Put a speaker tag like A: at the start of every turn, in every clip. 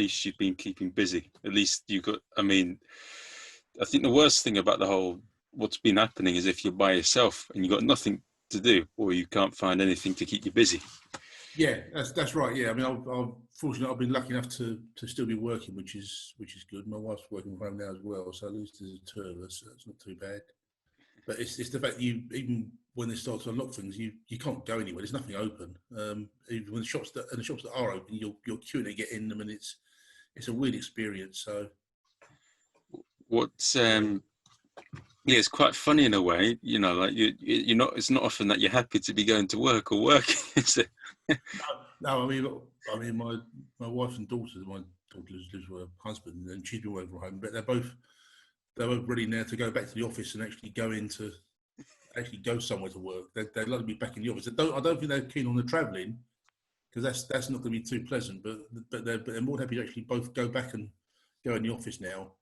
A: least you've been keeping busy. At least you got. I mean, I think the worst thing about the whole what's been happening is if you're by yourself and you've got nothing to do, or you can't find anything to keep you busy.
B: Yeah, that's right. Yeah, I mean, I've fortunately I've been lucky enough to still be working, which is good. My wife's working from home now as well, so at least there's two of us. So that's not too bad. But it's the fact that you, even when they start to unlock things, you can't go anywhere. There's nothing open. Even when the shops that are open, you're queuing to get in them, and it's a weird experience. So
A: What's yeah, it's quite funny in a way, you know, like you're not. It's not often that you're happy to be going to work or working, is it?
B: no, I mean, my wife and daughter. My daughter lives with her husband, and she's been working from home. But they're both ready now to go back to the office and actually go somewhere to work. They'd like to be back in the office. I don't think they're keen on the travelling, because that's not going to be too pleasant. But they're more happy to actually both go back and go in the office now,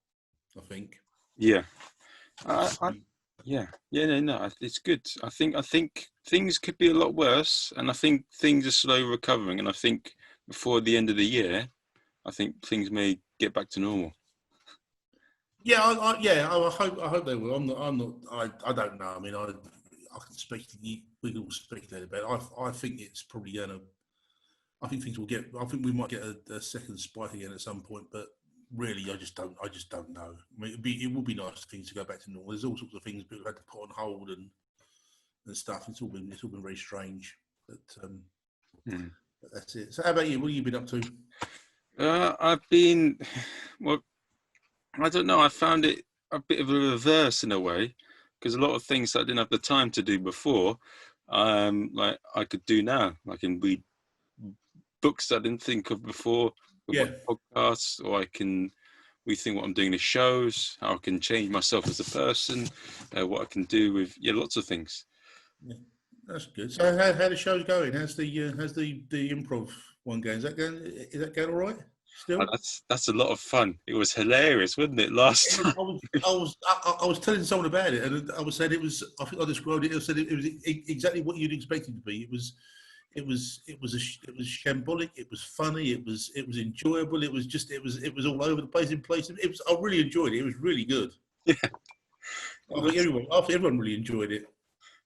B: I think.
A: Yeah. No, it's good. I think things could be a lot worse, and I think things are slowly recovering. And I think before the end of the year, I think things may get back to normal.
B: Yeah, I hope they will. I don't know. I mean, I can speculate. We can all speculate about it. I think it's probably going to. I think things will get. I think we might get a second spike again at some point, but really, I just don't know. I mean, it would be nice for things to go back to normal. There's all sorts of things people have had to put on hold and stuff. It's all been very strange. But that's it. So, how about you? What have you been up to?
A: I've been, well, I don't know. I found it a bit of a reverse in a way, because a lot of things that I didn't have the time to do before, like I could do now. I can read books I didn't think of before, watch podcasts, or I can rethink what I'm doing in shows, how I can change myself as a person, what I can do with lots of things.
B: Yeah, that's good. So how the show's going? How's the improv one going? Is that going all right? Still?
A: That's a lot of fun. It was hilarious, wasn't it? Last time.
B: I was telling someone about it, and I was saying it was. I think I described it. I said it was exactly what you'd expect it to be. It was shambolic. It was funny. It was enjoyable. It was all over the place in places. I really enjoyed it. It was really good.
A: Yeah.
B: I think everyone really enjoyed it.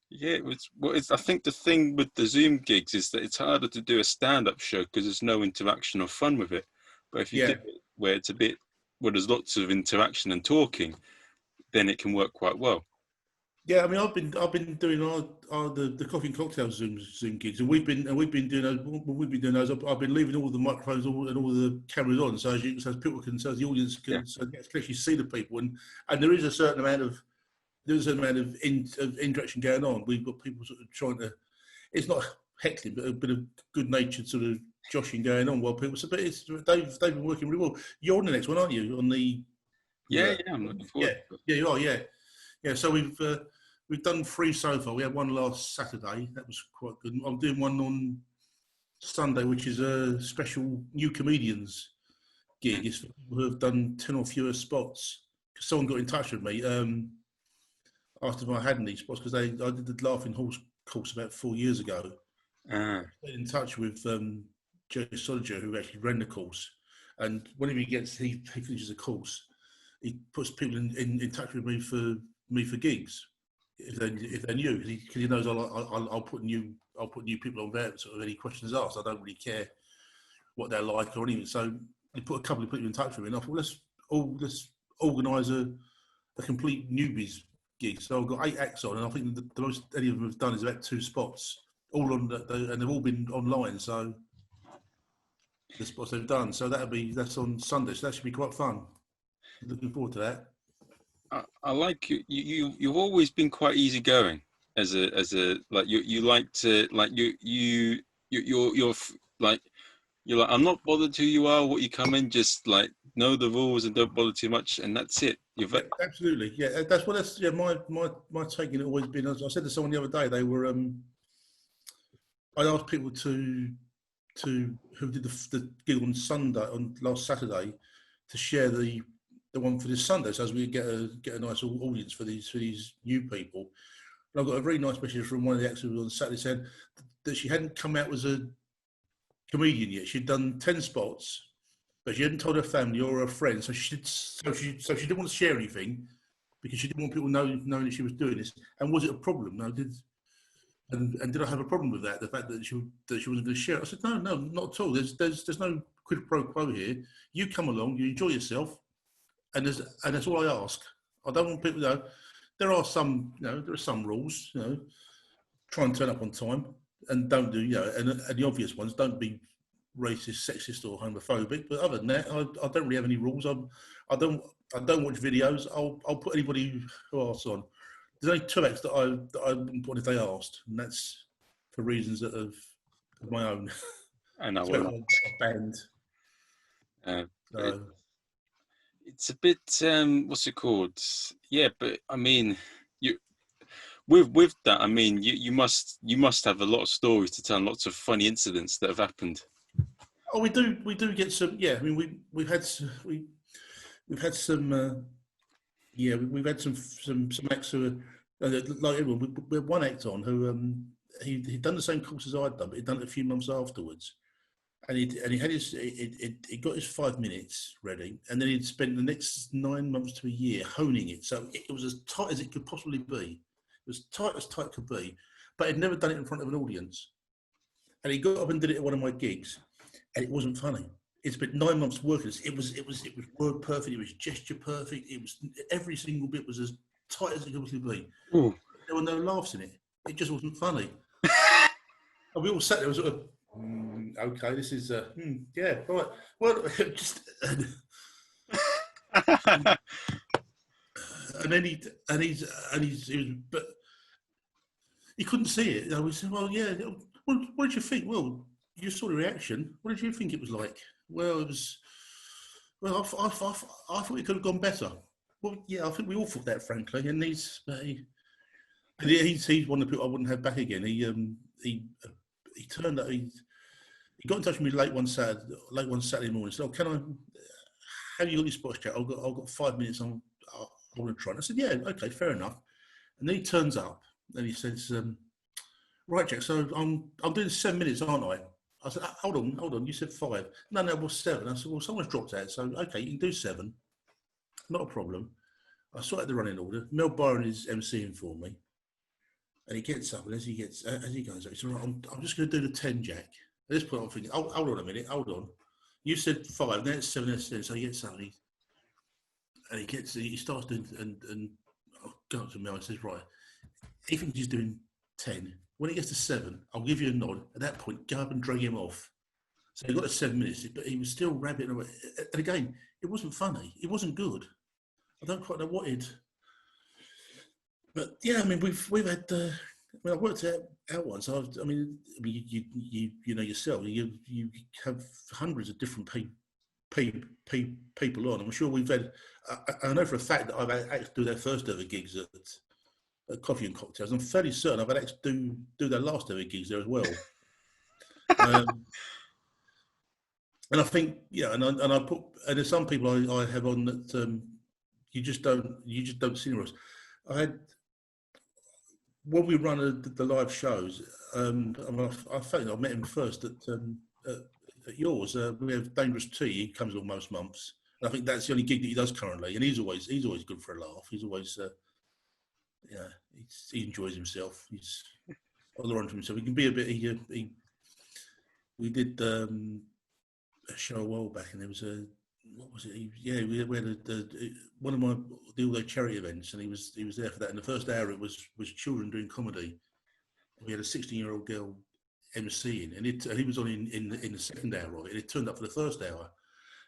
A: Yeah, it was. Well, I think the thing with the Zoom gigs is that it's harder to do a stand-up show because there's no interaction or fun with it. But if you do it where it's a bit, where there's lots of interaction and talking, then it can work quite well.
B: Yeah, I mean, I've been doing the coffee and cocktail Zoom gigs, and we've been doing those. We've been doing those. I've been leaving all the microphones and all the cameras on, so the audience can actually see the people, and there is a certain amount of interaction going on. We've got people sort of trying to. It's not heckling, but a bit of good-natured sort of joshing going on while people. But they've been working really well. You're on the next one, aren't you? On the
A: I'm looking forward.
B: Yeah, you are. Yeah. So we've done 3 so far. We had one last Saturday. That was quite good. I'm doing one on Sunday, which is a special new comedians gig. It's for people who have done 10 or fewer spots. Because someone got in touch with me after I had any spots, because I did the Laughing Horse course about 4 years ago. I stayed in touch with Joe Soliger, who actually ran the course, and whenever he finishes a course, he puts people in touch with me for gigs if they're new, because he knows I'll put new people on there. Sort of any questions asked, I don't really care what they're like or anything. So he put a couple of people in touch with me, and I thought let's organise a complete newbies gig. So I've got 8 acts on, and I think the most any of them have done is about 2 spots, all on and they've all been online. So the spots they've done. So that's on Sunday. So that should be quite fun. Looking forward to that.
A: I like you. You've always been quite easygoing as a like you like to like you're like I'm not bothered who you are, what you come in, just like know the rules and don't bother too much, and that's it.
B: Absolutely, yeah. That's my take on it always been. As I said to someone the other day, they were I asked people who did the gig on Sunday, on last Saturday, to share the one for this Sunday, so as we get a nice audience for these new people. And I got a very nice message from one of the actors on Saturday saying that she hadn't come out as a comedian yet. She'd done 10 spots, but she hadn't told her family or her friends. So she didn't want to share anything because she didn't want people knowing that she was doing this. And was it a problem? No, and did I have a problem with that? The fact that she wasn't going to share it? I said, no, not at all. There's no quid pro quo here. You come along, you enjoy yourself, and that's all I ask. I don't want people to know. There are some rules. Try and turn up on time, and don't do and the obvious ones. Don't be racist, sexist, or homophobic. But other than that, I don't really have any rules. I don't watch videos. I'll put anybody who asks on. There's only 2 acts that I wouldn't put if they asked, and that's for reasons that of my own.
A: I know.
B: So I'm banned.
A: It's a bit what's it called? Yeah, but I mean, you with that, I mean, you must have a lot of stories to tell, lots of funny incidents that have happened.
B: Oh, we do get some. Yeah, I mean, we've had some. We've had some. We've had some acts who are like everyone. We had one act on who he'd done the same course as I'd done, but he'd done it a few months afterwards, and he had he got his 5 minutes ready, and then he'd spent the next 9 months to a year honing it. So it was as tight as it could possibly be. It was tight as tight could be, but he'd never done it in front of an audience. And he got up and did it at one of my gigs, and it wasn't funny. It's been 9 months working. It was word perfect. It was gesture perfect. It was every single bit was as tight as it could possibly be.
A: Ooh.
B: There were no laughs in it. It just wasn't funny. And we all sat there, sort of, okay, this is yeah, right. Well, just and then he was, but he couldn't see it. We said, well, yeah. What did you think? Well, you saw the reaction. What did you think it was like? Well, it was. Well, I thought it could have gone better. Well, yeah, I think we all thought that, frankly. And he's one of the people I wouldn't have back again. He turned up. He got in touch with me late one Saturday morning. Said, "Oh, can I? Have you got your sports chat? I've got 5 minutes. I want to try." And I said, "Yeah, okay, fair enough." And then he turns up and he says, "Right, Jack. So I'm doing 7 minutes, aren't I?" I said, hold on. You said 5. No, it was 7. I said, well, someone's dropped out. So, okay, you can do 7. Not a problem. I sorted the running order. Mel Byron is emceeing for me. And he gets up, and as he goes up, he said, right, I'm just going to do the 10, Jack. At this point, I'm thinking, hold on a minute, hold on. You said 5, then it's 7, then it's 10. So he gets up, and he starts doing, and I'll go up to Mel and says, right, he thinks he's doing 10. When it gets to 7, I'll give you a nod. At that point, go up and drag him off. So he got to 7 minutes, but he was still rabbiting away. And again, it wasn't funny. It wasn't good. I don't quite know what it. But yeah, I mean, we've had. I worked out once. You know yourself. You have hundreds of different people on. I'm sure we've had. I know for a fact that I've had to do their first ever gigs at Coffee and Cocktails. I'm fairly certain I've had to do their last ever gigs there as well. And I think, and I put, and there's some people I have on that you just don't see anywhere else. I had, when we run the live shows, I think I met him first at yours. We have Dangerous T. He comes on most months. And I think that's the only gig that he does currently, and he's always good for a laugh. He's always. He enjoys himself. He's on the run for himself. He can be a bit. We did a show a while back, and there was what was it? We had one of the all-day charity events, and he was there for that. In the first hour, it was children doing comedy. We had a 16-year-old girl emceeing, and he was on in the second hour of it. And it turned up for the first hour,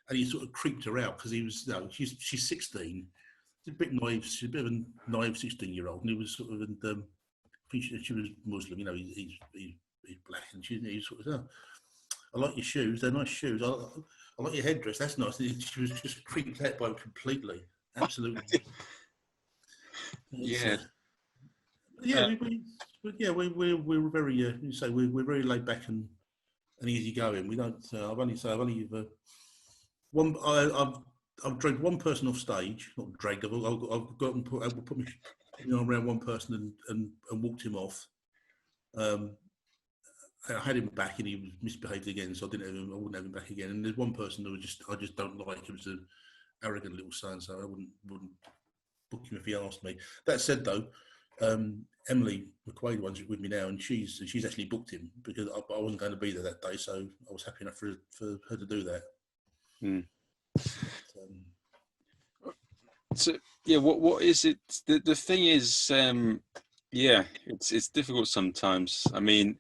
B: and he sort of creeped her out because he was, she's 16. She's a bit naive. She's a bit of a naive 16-year-old, and he was sort of, and I think she was Muslim. He's black, and he sort of, I like your shoes. They're nice shoes. I like your headdress. That's nice. And she was just creeped out by him completely. Absolutely.
A: Yeah.
B: We're very. You say we're very laid back and easygoing. We don't. I've only one. I've dragged one person off stage. Not dragged. I've got and put my arm around one person and walked him off. I had him back and he was misbehaved again, so I wouldn't have him back again. And there's one person who I just don't like. It was an arrogant little son, so I wouldn't book him if he asked me. That said, though, Emily McQuaid one's with me now, and she's actually booked him because I wasn't going to be there that day, so I was happy enough for her to do that.
A: So yeah, what is it? The thing is, yeah, it's difficult sometimes. I mean,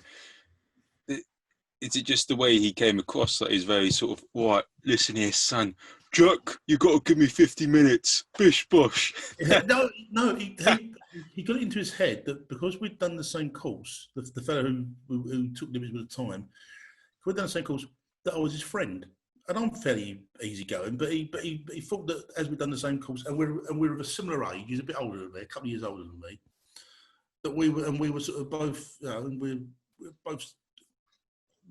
A: is it just the way he came across that he's very sort of, right, listen here, son, Jack, you got to give me 50 minutes, bish bosh.
B: Yeah, no, he got it into his head that because we'd done the same course, the fellow who took limits with the time, we'd done the same course, that I was his friend. And I'm fairly easygoing, but he thought that as we'd done the same course, and we're of a similar age, he's a bit older than me, a couple of years older than me, that we were sort of both, you know, and we're both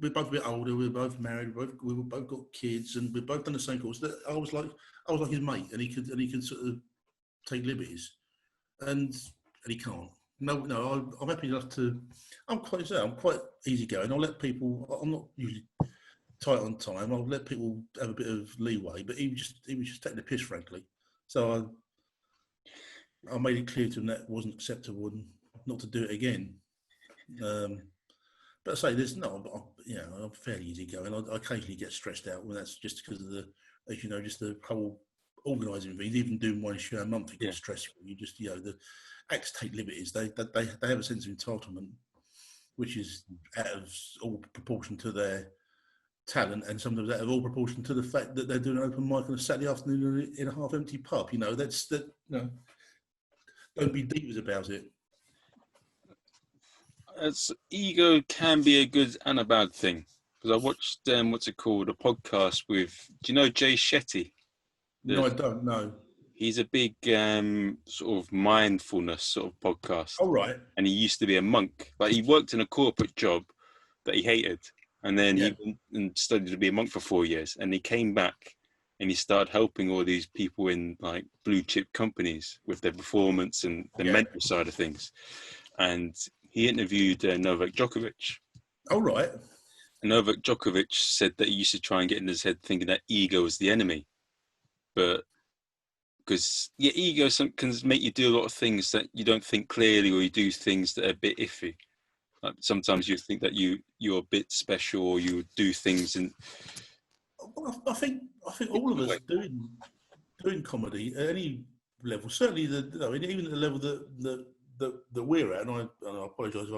B: a bit older, we were both married, we both got kids, and we've both done the same course. That I was like his mate, and he could sort of take liberties, and he can't. No, I'm happy enough to. I'm quite easygoing. I'll let people. I'm not usually tight on time. I'll let people have a bit of leeway, but he was just taking the piss, frankly. So I made it clear to him that wasn't acceptable and not to do it again. But I say there's I'm fairly easygoing. I occasionally get stressed out, and that's just because of as you know, just the whole organising things. Even doing one show a month, it gets stressful. You just, the acts take liberties. They have a sense of entitlement, which is out of all proportion to their talent, and sometimes out of all proportion to the fact that they're doing an open mic on a Saturday afternoon in a half-empty pub. Don't be divas about it.
A: Ego can be a good and a bad thing, because I watched what's it called, a podcast with, do you know Jay Shetty?
B: No, I don't know.
A: He's a big sort of mindfulness sort of podcast.
B: Oh, right.
A: And he used to be a monk. Like, he worked in a corporate job that he hated, and then he went and studied to be a monk for 4 years, and he came back and he started helping all these people in like blue chip companies with their performance and the mental side of things. And he interviewed Novak Djokovic.
B: Oh, right.
A: And Novak Djokovic said that he used to try and get in his head thinking that ego is the enemy. But because ego can make you do a lot of things that you don't think clearly, or you do things that are a bit iffy. Like sometimes you think that you're a bit special, or you do things. And
B: I think all of us doing comedy at any level, certainly even at the level that we're at, and I apologise if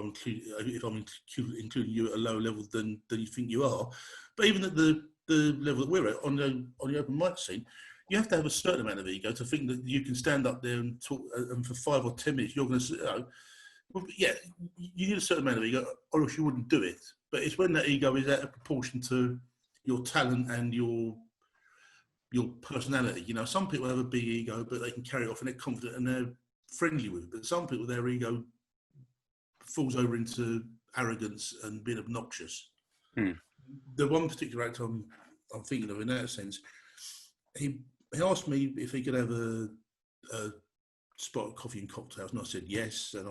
B: I'm including you at a lower level than you think you are, but even at the level that we're at on the open mic scene, you have to have a certain amount of ego to think that you can stand up there and talk, and for 5 or 10 minutes you're going to, you need a certain amount of ego, or else you wouldn't do it. But it's when that ego is out of proportion to your talent and your personality. Some people have a big ego, but they can carry it off and they're confident and they're friendly with it. But some people, their ego falls over into arrogance and being obnoxious. The one particular actor I'm thinking of in that sense, he asked me if he could have a spot of coffee and cocktails, and I said yes. And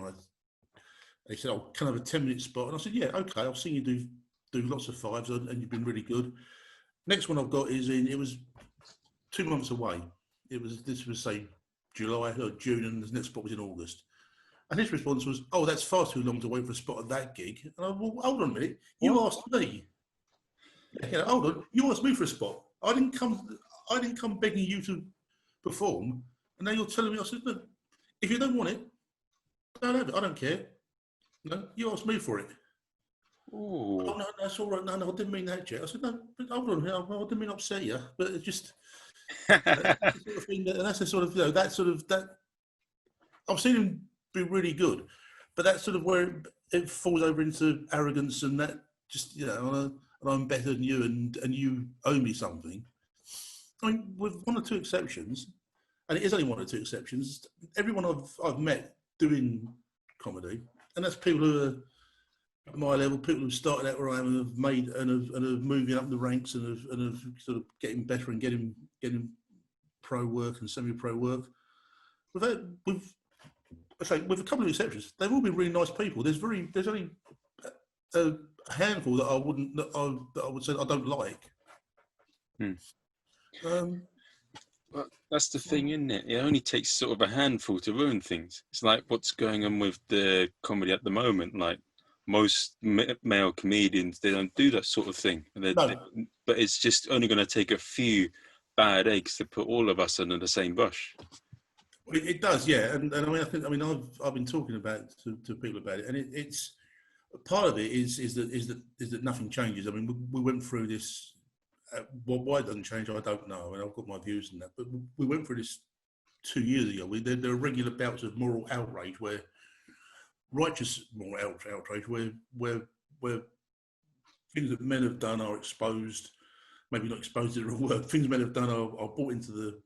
B: he said, "Oh, can I have a 10-minute spot?" And I said, "Yeah, okay. I've seen you do lots of fives, and you've been really good." Next one I've got is it was 2 months away. This was say July or June, and the next spot was in August. And his response was, "Oh, that's far too long to wait for a spot at that gig." And I went, "Well, hold on a minute. You asked me. Hold on. You asked me for a spot. I didn't come begging you to perform. And now you're telling me." I said, "Look, if you don't want it, don't have it. I don't care. No, you asked me for it."
A: Ooh.
B: "Oh, no, that's all right. No, I didn't mean that, Jet." I said, "No, but hold on. I didn't mean to upset you, but it's just that's the sort of thing that's the sort of that. I've seen him be really good, but that's sort of where it falls over into arrogance, and that just and I'm better than you, and you owe me something. I mean, with 1 or 2 exceptions, and it is only 1 or 2 exceptions, everyone I've met doing comedy, and that's people who are at my level, people who've started out where I am and have made and have moving up the ranks and have sort of getting better and getting pro work and semi-pro work. With a couple of exceptions, they've all been really nice people. There's only a handful that I wouldn't that I would say I don't like.
A: But that's the thing, isn't it? It only takes sort of a handful to ruin things. It's like what's going on with the comedy at the moment. Like most male comedians, they don't do that sort of thing.
B: No.
A: But it's just only going to take a few bad eggs to put all of us under the same bush.
B: It does, yeah. And I mean, I've been talking about to people about it, and it's part of it is that nothing changes. I mean, we went through this. Why it doesn't change, I don't know. I mean, I've got my views on that, but we went through this 2 years ago. There are regular bouts of moral outrage, righteous moral outrage, where things that men have done are exposed. Maybe not exposed is the wrong word. Things men have done are brought into the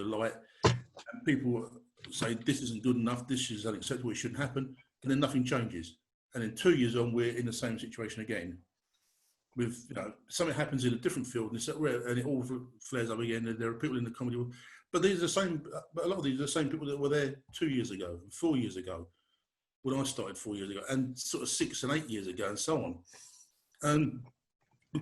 B: light. And people say this isn't good enough. This is unacceptable. It shouldn't happen, and then nothing changes. And then 2 years on, we're in the same situation again. With something happens in a different field, and it all flares up again. And there are people in the comedy world, but these are the same. But a lot of these are the same people that were there 2 years ago, 4 years ago, when I started 4 years ago, and sort of 6 and 8 years ago, and so on. And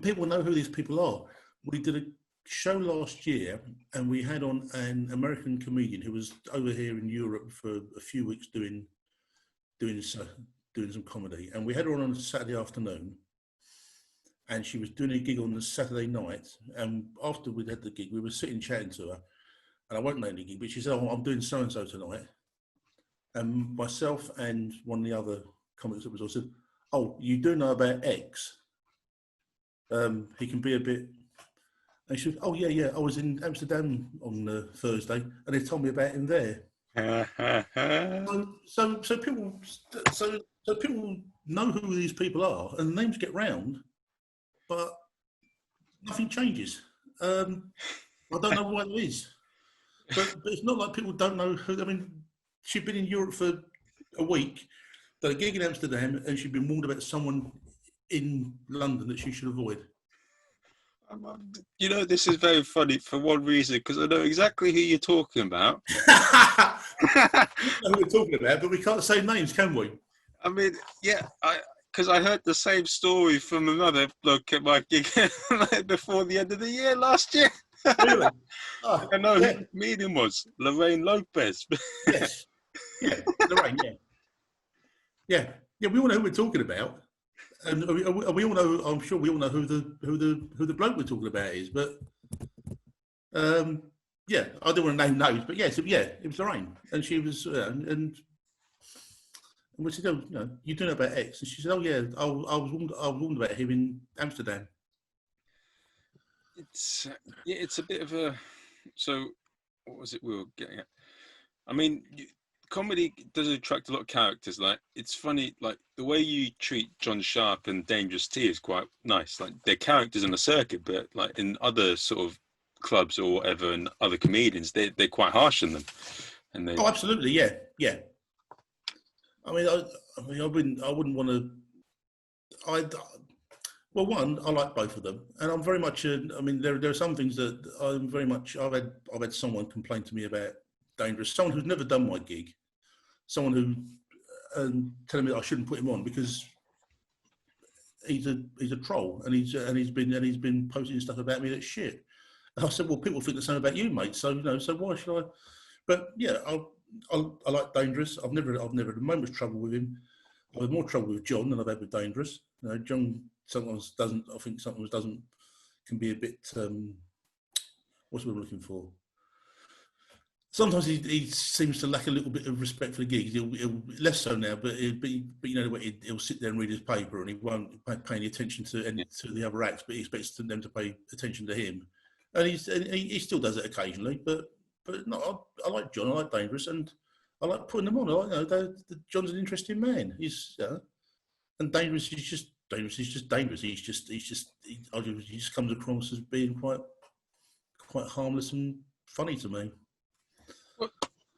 B: people know who these people are. We did a show last year, and we had on an American comedian who was over here in Europe for a few weeks doing some comedy, and we had her on a Saturday afternoon. And she was doing a gig on the Saturday night. And after we'd had the gig, we were sitting chatting to her. And I won't name the gig, but she said, "Oh, I'm doing so-and-so tonight." And myself and one of the other comics that was also said, "Oh, you do know about X? He can be a bit..." And she said, "Oh, yeah, I was in Amsterdam on Thursday, and they told me about him there." so people know who these people are, and the names get round. But nothing changes. I don't know why it is. But it's not like people don't know who. I mean, she'd been in Europe for a week, done a gig in Amsterdam, and she'd been warned about someone in London that she should avoid.
A: This is very funny for one reason, because I know exactly who you're talking about.
B: I know who we're talking about, but we can't say names, can we?
A: I mean, yeah, because I heard the same story from another bloke at my gig before the end of the year last year.
B: Really? Oh,
A: I know who the comedian was, Lorraine Lopez.
B: Yes. Yeah, Lorraine, yeah. Yeah, we all know who we're talking about. And we all know, I'm sure we all know who the bloke we're talking about is. But, yeah, I don't want to name names, but yes, it was Lorraine. And she was, and we said, "Oh, you do know about X?" And she said, "Oh, yeah, I was warned about him in Amsterdam."
A: It's a bit of a... So, what was it we were getting at? I mean, comedy does attract a lot of characters. Like, it's funny, like, the way you treat John Sharp and Dangerous T is quite nice. Like, they're characters on the circuit, but, like, in other sort of clubs or whatever, and other comedians, they're quite harsh on them. And
B: Oh, absolutely, yeah. I mean, I wouldn't want to. Well, one, I like both of them, and I'm very much. I mean, there are some things that I'm very much. I've had someone complain to me about Dangerous, someone who's never done my gig, someone who telling me that I shouldn't put him on because he's a troll, and he's been posting stuff about me that's shit. And I said, well, people think the same about you, mate. So so why should I? But yeah, I like Dangerous. I've never had a moment's trouble with him. I've had more trouble with John than I've had with Dangerous. John sometimes doesn't. I think sometimes doesn't. Can be a bit. What's the word I'm looking for? Sometimes he seems to lack a little bit of respect for the gigs. He'll less so now, but you know what? He'll sit there and read his paper, and he won't pay any attention to the other acts. But he expects them to pay attention to him, and he still does it occasionally. But no, I like John. I like Dangerous, and I like putting them on. I like, John's an interesting man. He's and Dangerous is just Dangerous. He's just dangerous. He just comes across as being quite harmless and funny to me.
A: Well,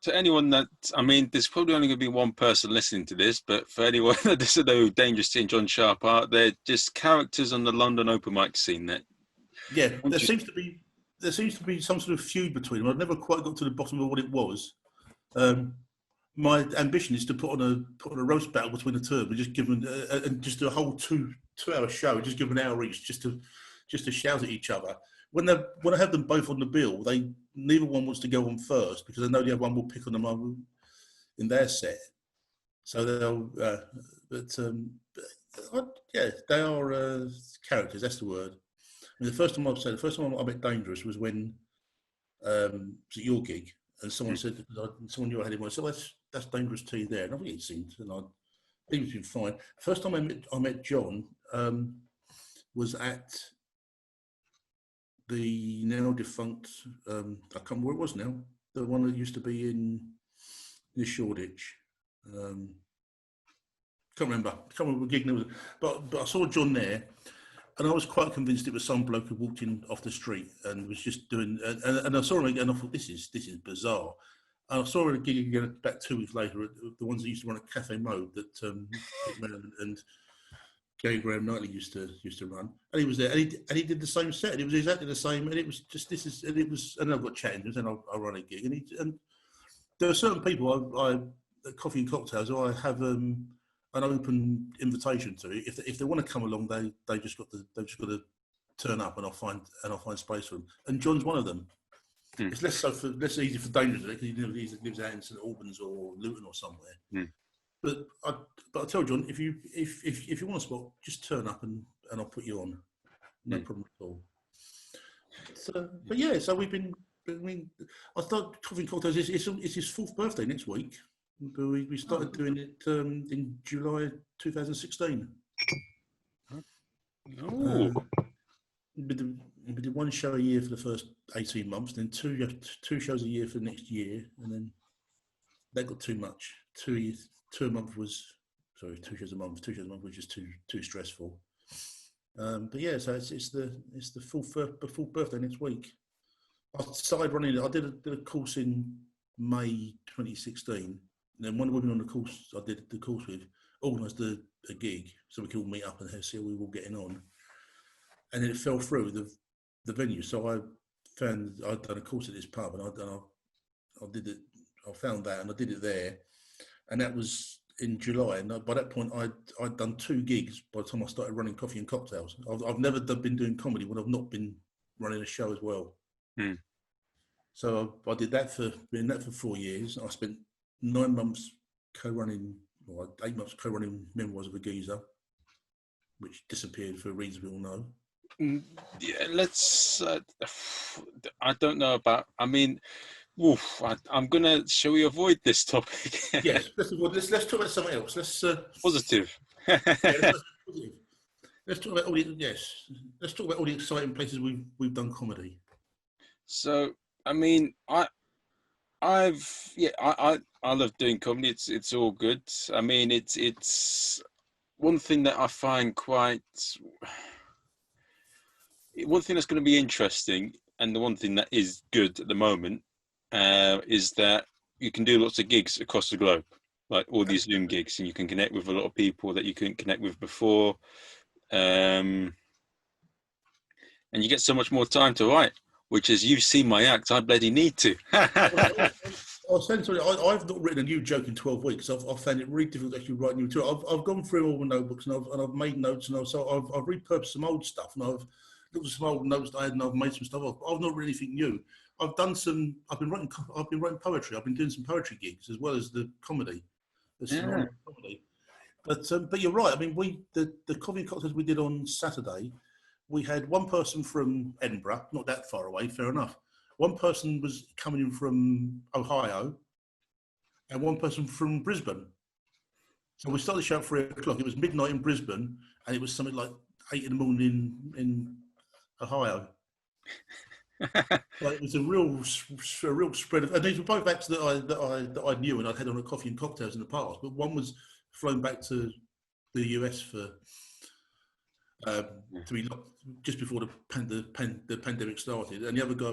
A: to anyone that, I mean, there's probably only going to be one person listening to this, but for anyone that doesn't know who Dangerous T and John Sharp are, they're just characters on the London open mic scene. That
B: there seems to be some sort of feud between them. I've never quite got to the bottom of what it was. my ambition is to put on a roast battle between the two, and just give them and just do a whole 2 hour show, just give them an hour each, just to shout at each other. When I have them both on the bill, neither one wants to go on first because they know the other one will pick on them in their set. So they'll, yeah, they are characters. That's the word. I mean, the first time I met Dangerous was when it was at your gig, and someone said, someone knew I had him. I said, that's Dangerous T there, and I think it seemed, and he was been fine. First time I met John was at the now defunct, I can't remember where it was now, the one that used to be in Shoreditch. Can't remember what gig it was, but I saw John there, and I was quite convinced it was some bloke who walked in off the street and was just doing. And I saw him again, and I thought this is bizarre. And I saw him a gig again about 2 weeks later at the ones that used to run at Cafe Mode that and Gary Graham Knightley used to run, and he was there, and he did the same set, and it was exactly the same, and it was just and I got chatting, and I run a gig, and there are certain people I at Coffee and Cocktails I have an open invitation to. If they want to come along, they just got to turn up, and I'll find space for them. And John's one of them. It's less easy for Dangerous because he lives out in St Albans or Luton or somewhere. But I tell John, if you want a spot, just turn up and I'll put you on. No problem at all. So, but yeah, so we've been. I mean, I started Coffee and Cocktails. It's his 4th birthday next week. We started doing it in July 2016.
A: Oh.
B: We did 1 show a year for the first 18 months, then two shows a year for the next year, and then that got too much. 2 shows a month. 2 shows a month was just too stressful. But yeah, so it's the full birthday next week. I started running it. I did a course in May 2016, and then one of the women on the course I did the course with organised a gig so we could all meet up and see how we were all getting on. And then it fell through the venue. So I'd done a course at this pub, and I did it. I found that, and I did it there, and that was in July. And by that point, I'd done 2 gigs by the time I started running Coffee and Cocktails. I've never been doing comedy when I've not been running a show as well. So I did that for 4 years. I spent 9 months co-running, or 8 months co-running Memoirs of a Geezer, which disappeared for reasons we all know.
A: Yeah, let's. I don't know about. I mean, I'm gonna. Shall we avoid this topic?
B: Yes, let's talk about something else. Let's
A: positive.
B: Let's talk about all the exciting places we've done comedy.
A: So, I mean, I love doing comedy. It's all good. I mean, it's one thing that I find one thing that's going to be interesting, and the one thing that is good at the moment, is that you can do lots of gigs across the globe, like all these Zoom gigs, and you can connect with a lot of people that you couldn't connect with before, and you get so much more time to write. Which is, you've seen my act, I bloody need to.
B: Essentially, I've not written a new joke in 12 weeks. I've found it really difficult to actually write new material. I've gone through all the notebooks and I've made notes, and I've repurposed some old stuff, and I've looked at some old notes that I had, and I've made some stuff up. I've not written anything new. I've been writing poetry. I've been doing some poetry gigs as well as the comedy. But you're right. I mean, the Coffee and Cocktails we did on Saturday, we had one person from Edinburgh, not that far away, fair enough. One person was coming in from Ohio, and one person from Brisbane. So we started the show at 3 o'clock. It was midnight in Brisbane, and it was something like 8 in the morning in Ohio. But it was a real spread of, and these were both acts that I knew and I'd had on a Coffee and Cocktails in the past. But one was flown back to the US for to be locked just before the pandemic started, and the other guy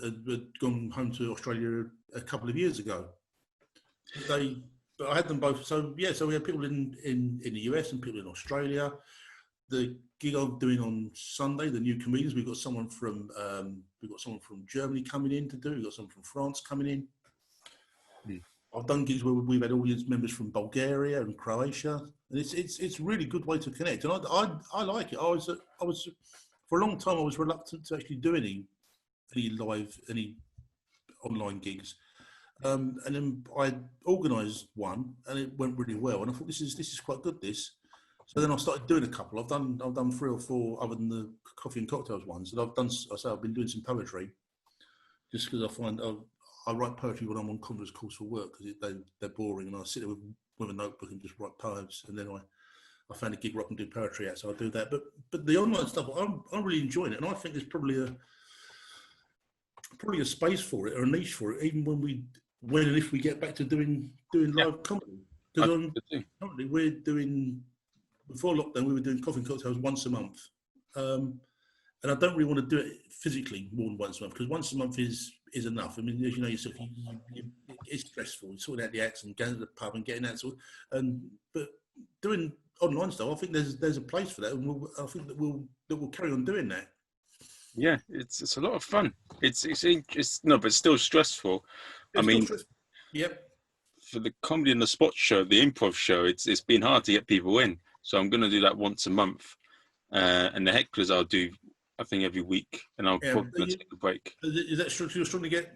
B: had gone home to Australia a couple of years ago. But I had them both. So yeah, so we had people in the US and people in Australia. The gig I'm doing on Sunday, the new comedians, we've got someone from Germany coming in to do. We've got someone from France coming in. I've done gigs where we've had audience members from Bulgaria and Croatia, and it's a really good way to connect. And I like it. I was for a long time I was reluctant to actually do any online gigs. And then I organised one, and it went really well. And I thought this is quite good. This. So then I started doing a couple. I've done 3 or 4 other than the coffee and cocktails ones. And I've been doing some poetry, just because I find I write poetry when I'm on conference calls for work because they're boring, and I sit there with a notebook and just write poems. And then I found a gig where I can do poetry at, so I do that. But the online stuff, I'm really enjoying it, and I think there's probably a space for it or a niche for it, even when and if we get back to doing live comedy. Because currently we're doing, before lockdown we were doing coffee and cocktails once a month, and I don't really want to do it physically more than once a month, because once a month is enough. I mean, as you know yourself, it's stressful sorting out the acts and going to the pub and getting that sort. But doing online stuff, I think there's a place for that, and I think that we'll carry on doing that.
A: Yeah, it's a lot of fun. It's no, but it's still stressful.
B: Yep.
A: For the comedy and the spot show, the improv show, it's been hard to get people in. So I'm going to do that once a month, and the hecklers I'll do, I think, every week, and I'll probably take a break.
B: Is that you're trying to get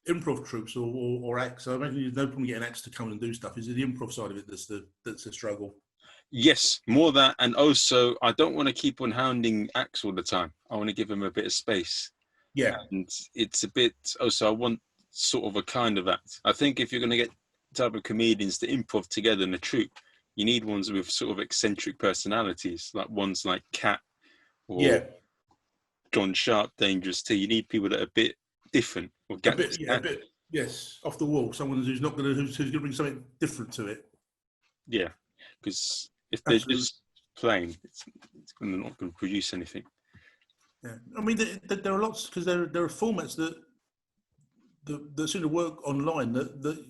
B: improv troops or acts? I imagine there's no problem getting acts to come and do stuff. Is it the improv side of it that's the struggle?
A: Yes, more that, and also I don't want to keep on hounding acts all the time. I want to give them a bit of space.
B: Yeah,
A: and it's a bit. Also, I want sort of a kind of act. I think if you're going to get type of comedians to improv together in a troupe, you need ones with sort of eccentric personalities, like ones like Cat or John Sharp, Dangerous T. You need people that are a bit different or
B: a bit, yes, off the wall. Someone who's going to bring something different to it.
A: Yeah, because if they're just plain, it's not going to produce anything.
B: Yeah, I mean, there are lots, because there are formats that seem to work online that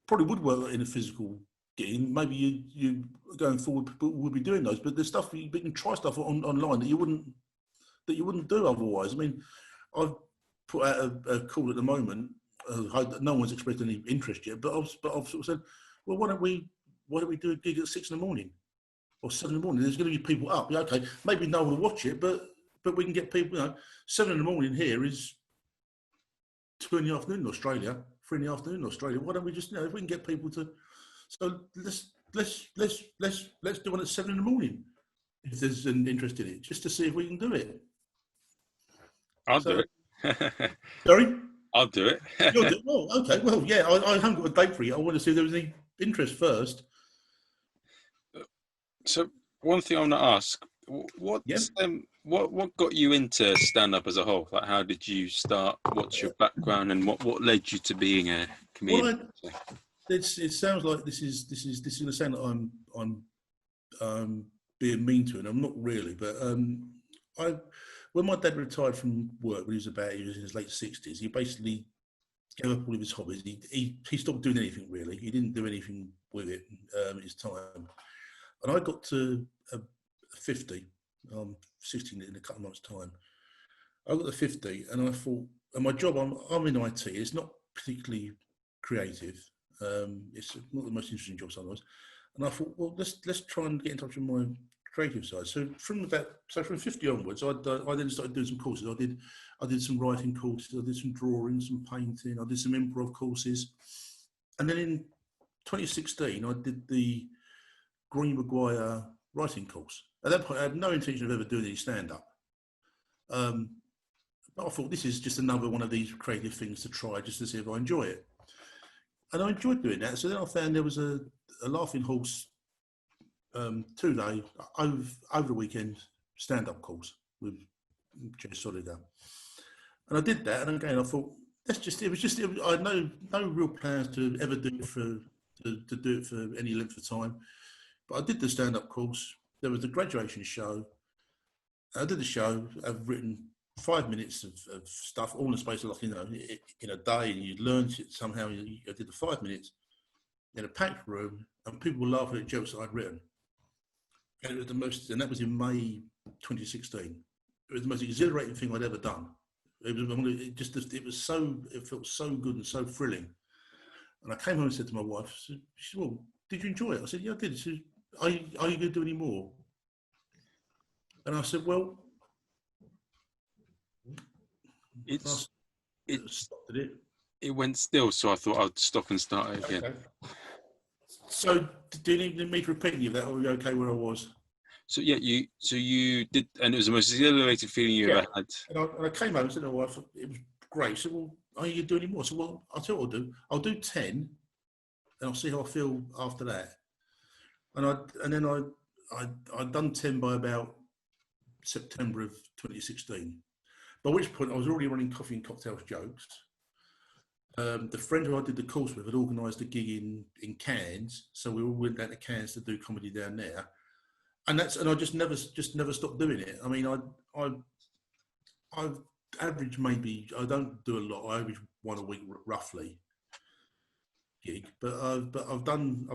B: probably would work in a physical game. Maybe you going forward people would be doing those, but there's stuff you can try stuff online that you wouldn't do otherwise. I mean, I've put out a call at the moment. No one's expressed any interest yet, but I've sort of said, well, why don't we do a gig at 6 in the morning or 7 in the morning? There's going to be people up. Yeah, okay, maybe no one will watch it, but we can get people. 7 in the morning here is 2 in the afternoon in Australia, 3 in the afternoon in Australia. Why don't we just, if we can get people to, so let's do one at 7 in the morning if there's an interest in it, just to see if we can do it.
A: I'll do it.
B: Sorry?
A: I'll do it.
B: You'll do it. Oh, okay. Well, yeah, I haven't got a date for you. I want to see if there was any interest first.
A: So one thing I want to ask, what got you into stand-up as a whole? Like, how did you start? What's your background, and what led you to being a comedian?
B: It sounds like this is going to sound like I'm being mean to it. I'm not really, but when my dad retired from work when he was in his late 60s, he basically gave up all of his hobbies. He stopped doing anything really. He didn't do anything with it in his time. And I got to 50. I'm 16 in a couple of months' time. I got to 50, and I thought, and my job, I'm in IT. It's not particularly creative. It's not the most interesting job sometimes. And I thought, well, let's try and get in touch with my creative side. So from 50 onwards, I then started doing some courses. I did some writing courses. I did some drawing, some painting. I did some improv courses. And then in 2016, I did the Green Maguire writing course. At that point, I had no intention of ever doing any stand-up. But I thought this is just another one of these creative things to try, just to see if I enjoy it. And I enjoyed doing that. So then I found there was a Laughing Horse 2-day over the weekend stand-up course with Jay Solider. And I did that, and again I thought I had no real plans to ever do it to do it for any length of time. But I did the stand-up course. There was the graduation show. I did the show. I've written 5 minutes of stuff, all in the space of in a day, and you learned it somehow. I did the 5 minutes in a packed room, and people were laughing at jokes that I'd written. And it was and that was in May 2016. It was the most exhilarating thing I'd ever done. It felt so good and so thrilling. And I came home and said to my wife, she said, well, did you enjoy it? I said, yeah, I did. She said, are you going to do any more? And I said, well, I
A: it's
B: stopped at it.
A: it went still, so I thought I'd stop and start it again.
B: Okay. So do you need me to repeat any of that, or were you okay where I was?
A: So yeah, you did, and it was the most exhilarating feeling you
B: Yeah.
A: ever had.
B: And I came home and said to my wife, it was great. She said, well, are you doing any more? I said, well, I'll tell you what I'll do. I'll do 10, and I'll see how I feel after that. And then I'd done 10 by about September of 2016. By which point I was already running Coffee and Cocktails jokes. The friend who I did the course with had organised a gig in Cairns, so we all went down to Cairns to do comedy down there, and I just never stopped doing it. I mean, I've averaged, maybe, I don't do a lot. I average one a week roughly gig, but I've done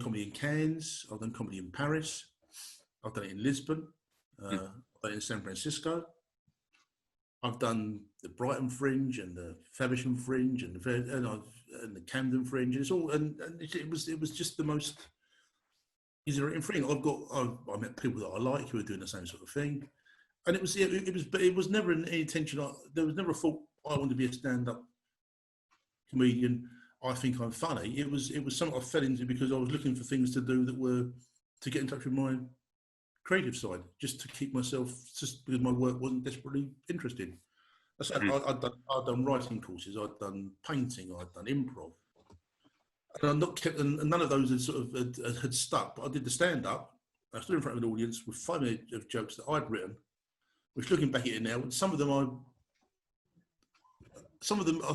B: comedy in Cairns. I've done comedy in Paris. I've done it in Lisbon. I've done it in San Francisco. I've done the Brighton Fringe and the Faversham Fringe and the Camden Fringe. And it's all, and it was just the most exhilarating thing. I met people that I like who were doing the same sort of thing, and it was never any intention. There was never a thought I wanted to be a stand-up comedian. I think I'm funny. It was something I fell into because I was looking for things to do that were to get in touch with my creative side, just to keep myself, just because my work wasn't desperately interesting. I'd done writing courses, I'd done painting, I'd done improv, and I'm not kept, and none of those had stuck. But I did the stand up. I stood in front of an audience with 5 minutes of jokes that I'd written. Which, looking back at it now, some of them are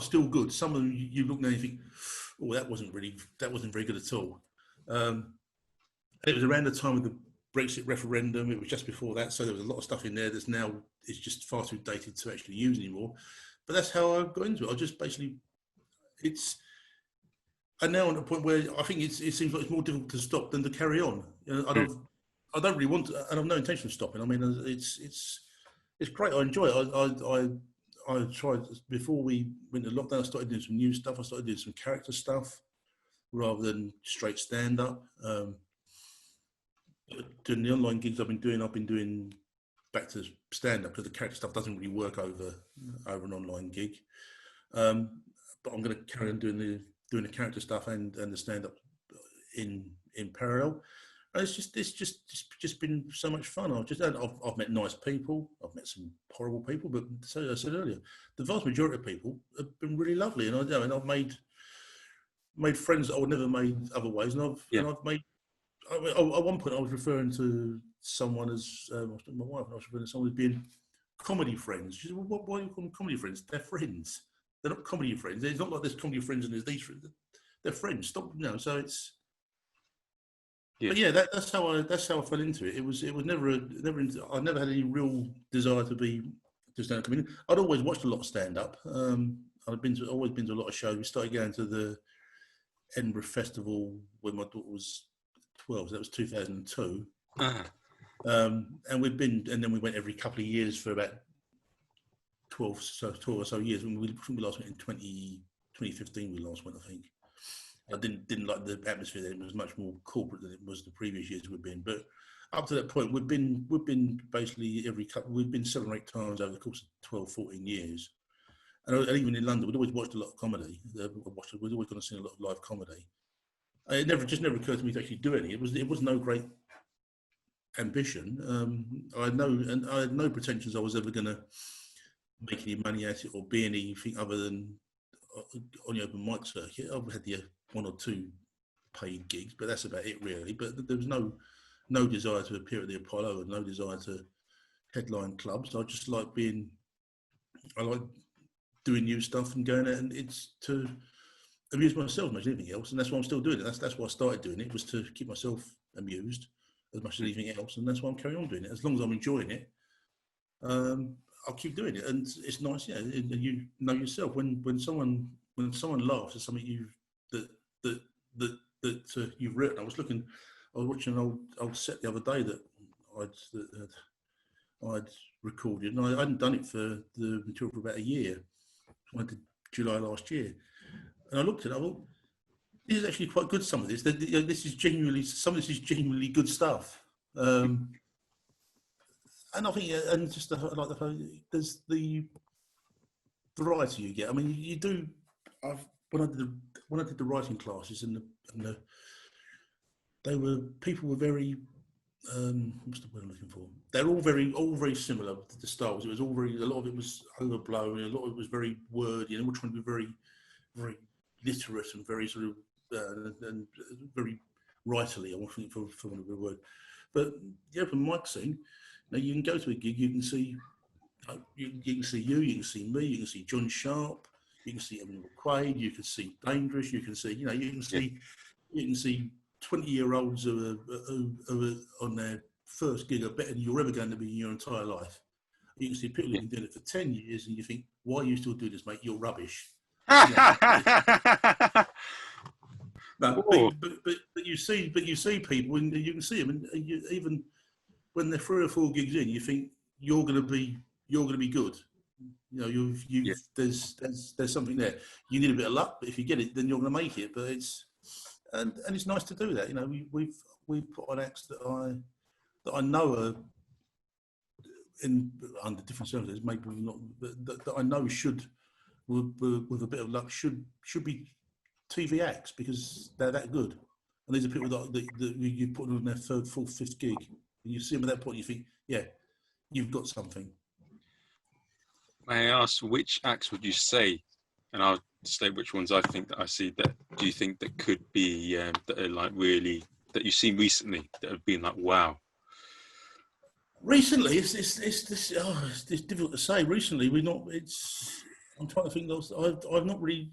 B: still good. Some of them you look now and you think, oh, that wasn't very good at all. It was around the time of the Brexit referendum. It was just before that, so there was a lot of stuff in there that's now it's just far too dated to actually use anymore. But that's how I got into it. I just basically, and now I'm at a point where I think it seems like it's more difficult to stop than to carry on. You know, I don't really want to, and I've no intention of stopping. I mean, it's great. I enjoy it. I tried, before we went to lockdown, I started doing some new stuff. I started doing some character stuff rather than straight stand up. Doing the online gigs I've been doing back to stand up, because the character stuff doesn't really work over an online gig. But I'm going to carry on doing the character stuff and the stand up in parallel. And it's just been so much fun. I've met nice people. I've met some horrible people, but as I said earlier, the vast majority of people have been really lovely, and I've made friends that I would never made otherwise, and I've made. At one point, I was referring to someone as my wife, and I was referring to someone as being comedy friends. She said, "Well, why do you call them comedy friends? They're friends. They're not comedy friends. It's not like there's comedy friends and there's these friends. They're friends. Stop, So it's." Yeah. But yeah, that's how I fell into it. It was never I never had any real desire to be stand up comedian. I'd always watched a lot of stand up. I'd always been to a lot of shows. We started going to the Edinburgh Festival when my daughter was 12. So that was 2002. And then we went every couple of years for about 12 or so years. When we last went in 2015, we last went, I think. I didn't like the atmosphere there. It was much more corporate than it was the previous years we've been. But up to that point, we've been basically we've been 7 or 8 times over the course of 12, 14 years. And even in London, we'd always watched a lot of comedy. We'd always gone to see a lot of live comedy. It never occurred to me to actually do any. It was no great ambition. I had no pretensions I was ever going to make any money at it or be anything other than on the open mic circuit. I've had the 1 or 2 paid gigs, but that's about it really. But there was no desire to appear at the Apollo and no desire to headline clubs. I just like doing new stuff and going out, and it's to amuse myself as much as anything else, and that's why I'm still doing it. That's why I started doing it, was to keep myself amused as much as anything else, and that's why I'm carrying on doing it. As long as I'm enjoying it, I'll keep doing it, and it's nice. Yeah, and you know yourself when someone laughs at something that you've written. I was watching an old set the other day that I'd recorded, and I hadn't done it for the material for about a year. I did July last year. And I looked at it, I thought, this is actually quite good, some of this. This is genuinely, some of this is genuinely good stuff. And I think, and just like there's the variety you get. I mean, you do. When I did the writing classes, and they were people were very. What's the word I'm looking for? They're all very similar to the styles. It was all very. A lot of it was overblown. A lot of it was very wordy, and we're trying to be very literate and very sort of and very writerly. I want to think for want of a word. But the open mic scene. Now you can go to a gig. You can see. You can see you can see me, you can see John Sharp, you can see Evan McQuaid, you can see Dangerous, you can see, you can see 20-year-olds who are on their first gig are better than you're ever going to be in your entire life. You can see people who've been doing it for 10 years and you think, why do you still do this, mate? You're rubbish. No, but you see people and you can see them, and even when they're 3 or 4 gigs in, you think you're going to be good. You know, there's something there. You need a bit of luck, but if you get it, then you're going to make it. But it's and it's nice to do that. You know, we've put on acts that I know are in under different circumstances, maybe not, but that I know should with a bit of luck should be TV acts because they're that good. And these are people that you put on their 3rd, 4th, 5th gig, and you see them at that point, you think, yeah, you've got something.
A: May I ask, which acts would you say, and I'll state which ones I think that I see, that do you think that could be, that are like really, that you've seen recently, that have been like, wow?
B: Recently, it's difficult to say. Recently, I'm trying to think, I've not really,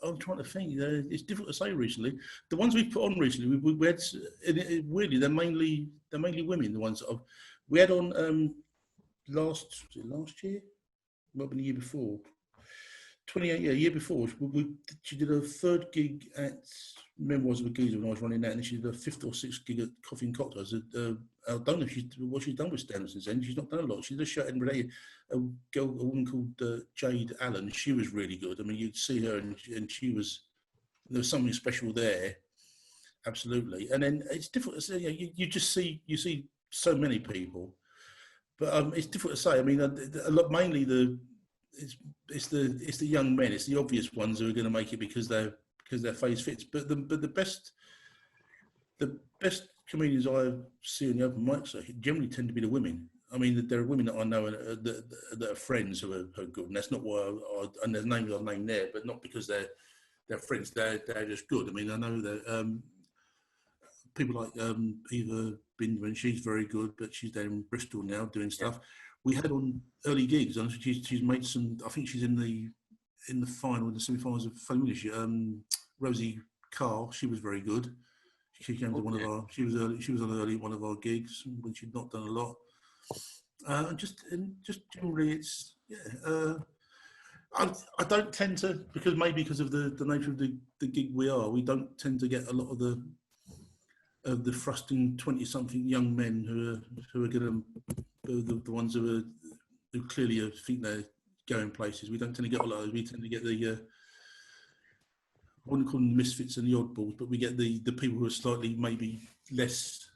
B: I'm trying to think, it's difficult to say recently. The ones we've put on recently, we had, weirdly, they're mainly women, the ones that we had on last year? Might have been the year before. 28, yeah, year before. She did her 3rd gig at Memoirs of a Geezer when I was running that, and she did her 5th or 6th gig at Coffee and Cocktails. I don't know what she's done with stand-up since then. She's not done a lot. She did a show in Edinburgh. A woman called Jade Allen. She was really good. I mean, you'd see her, and she was. There was something special there, absolutely. And then it's difficult to say. You see so many people. But it's difficult to say. I mean, a lot mainly it's the young men. It's the obvious ones who are going to make it because their face fits. But the best comedians I see in the open mic circuit generally tend to be the women. I mean, there are women that I know that are friends who are good, and that's not why. And there's names I've named there, but not because they're friends. They're just good. I mean, I know that people like Eva Bindman, she's very good, but she's down in Bristol now doing stuff. We had on early gigs, and she's made some. I think she's in the final, in the semi-finals of Fun English. Rosie Carr, she was very good. She came to one of our. She was on early one of our gigs when she'd not done a lot. And just generally, it's I don't tend to, because of the nature of the gig we don't tend to get a lot of the thrusting 20-something young men who are going to the ones who clearly think they're going places. We don't tend to get a lot of those. We tend to get the I wouldn't call them the misfits and the oddballs, but we get the people who are slightly maybe less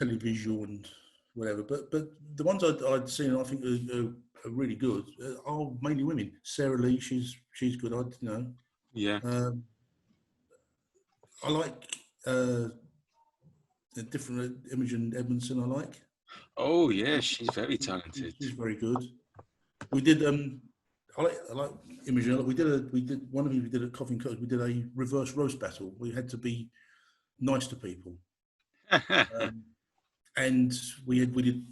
B: televisual and whatever. But the ones I'd seen, I think are really good, are mainly women. Sarah Lee, she's good.
A: Yeah.
B: I like a different Imogen Edmondson. I like.
A: Oh yeah, she's very talented.
B: She's very good. We did. I like Imogen. We did one of them. We did at Coffee and Cocktails. We did a reverse roast battle. We had to be nice to people, and we did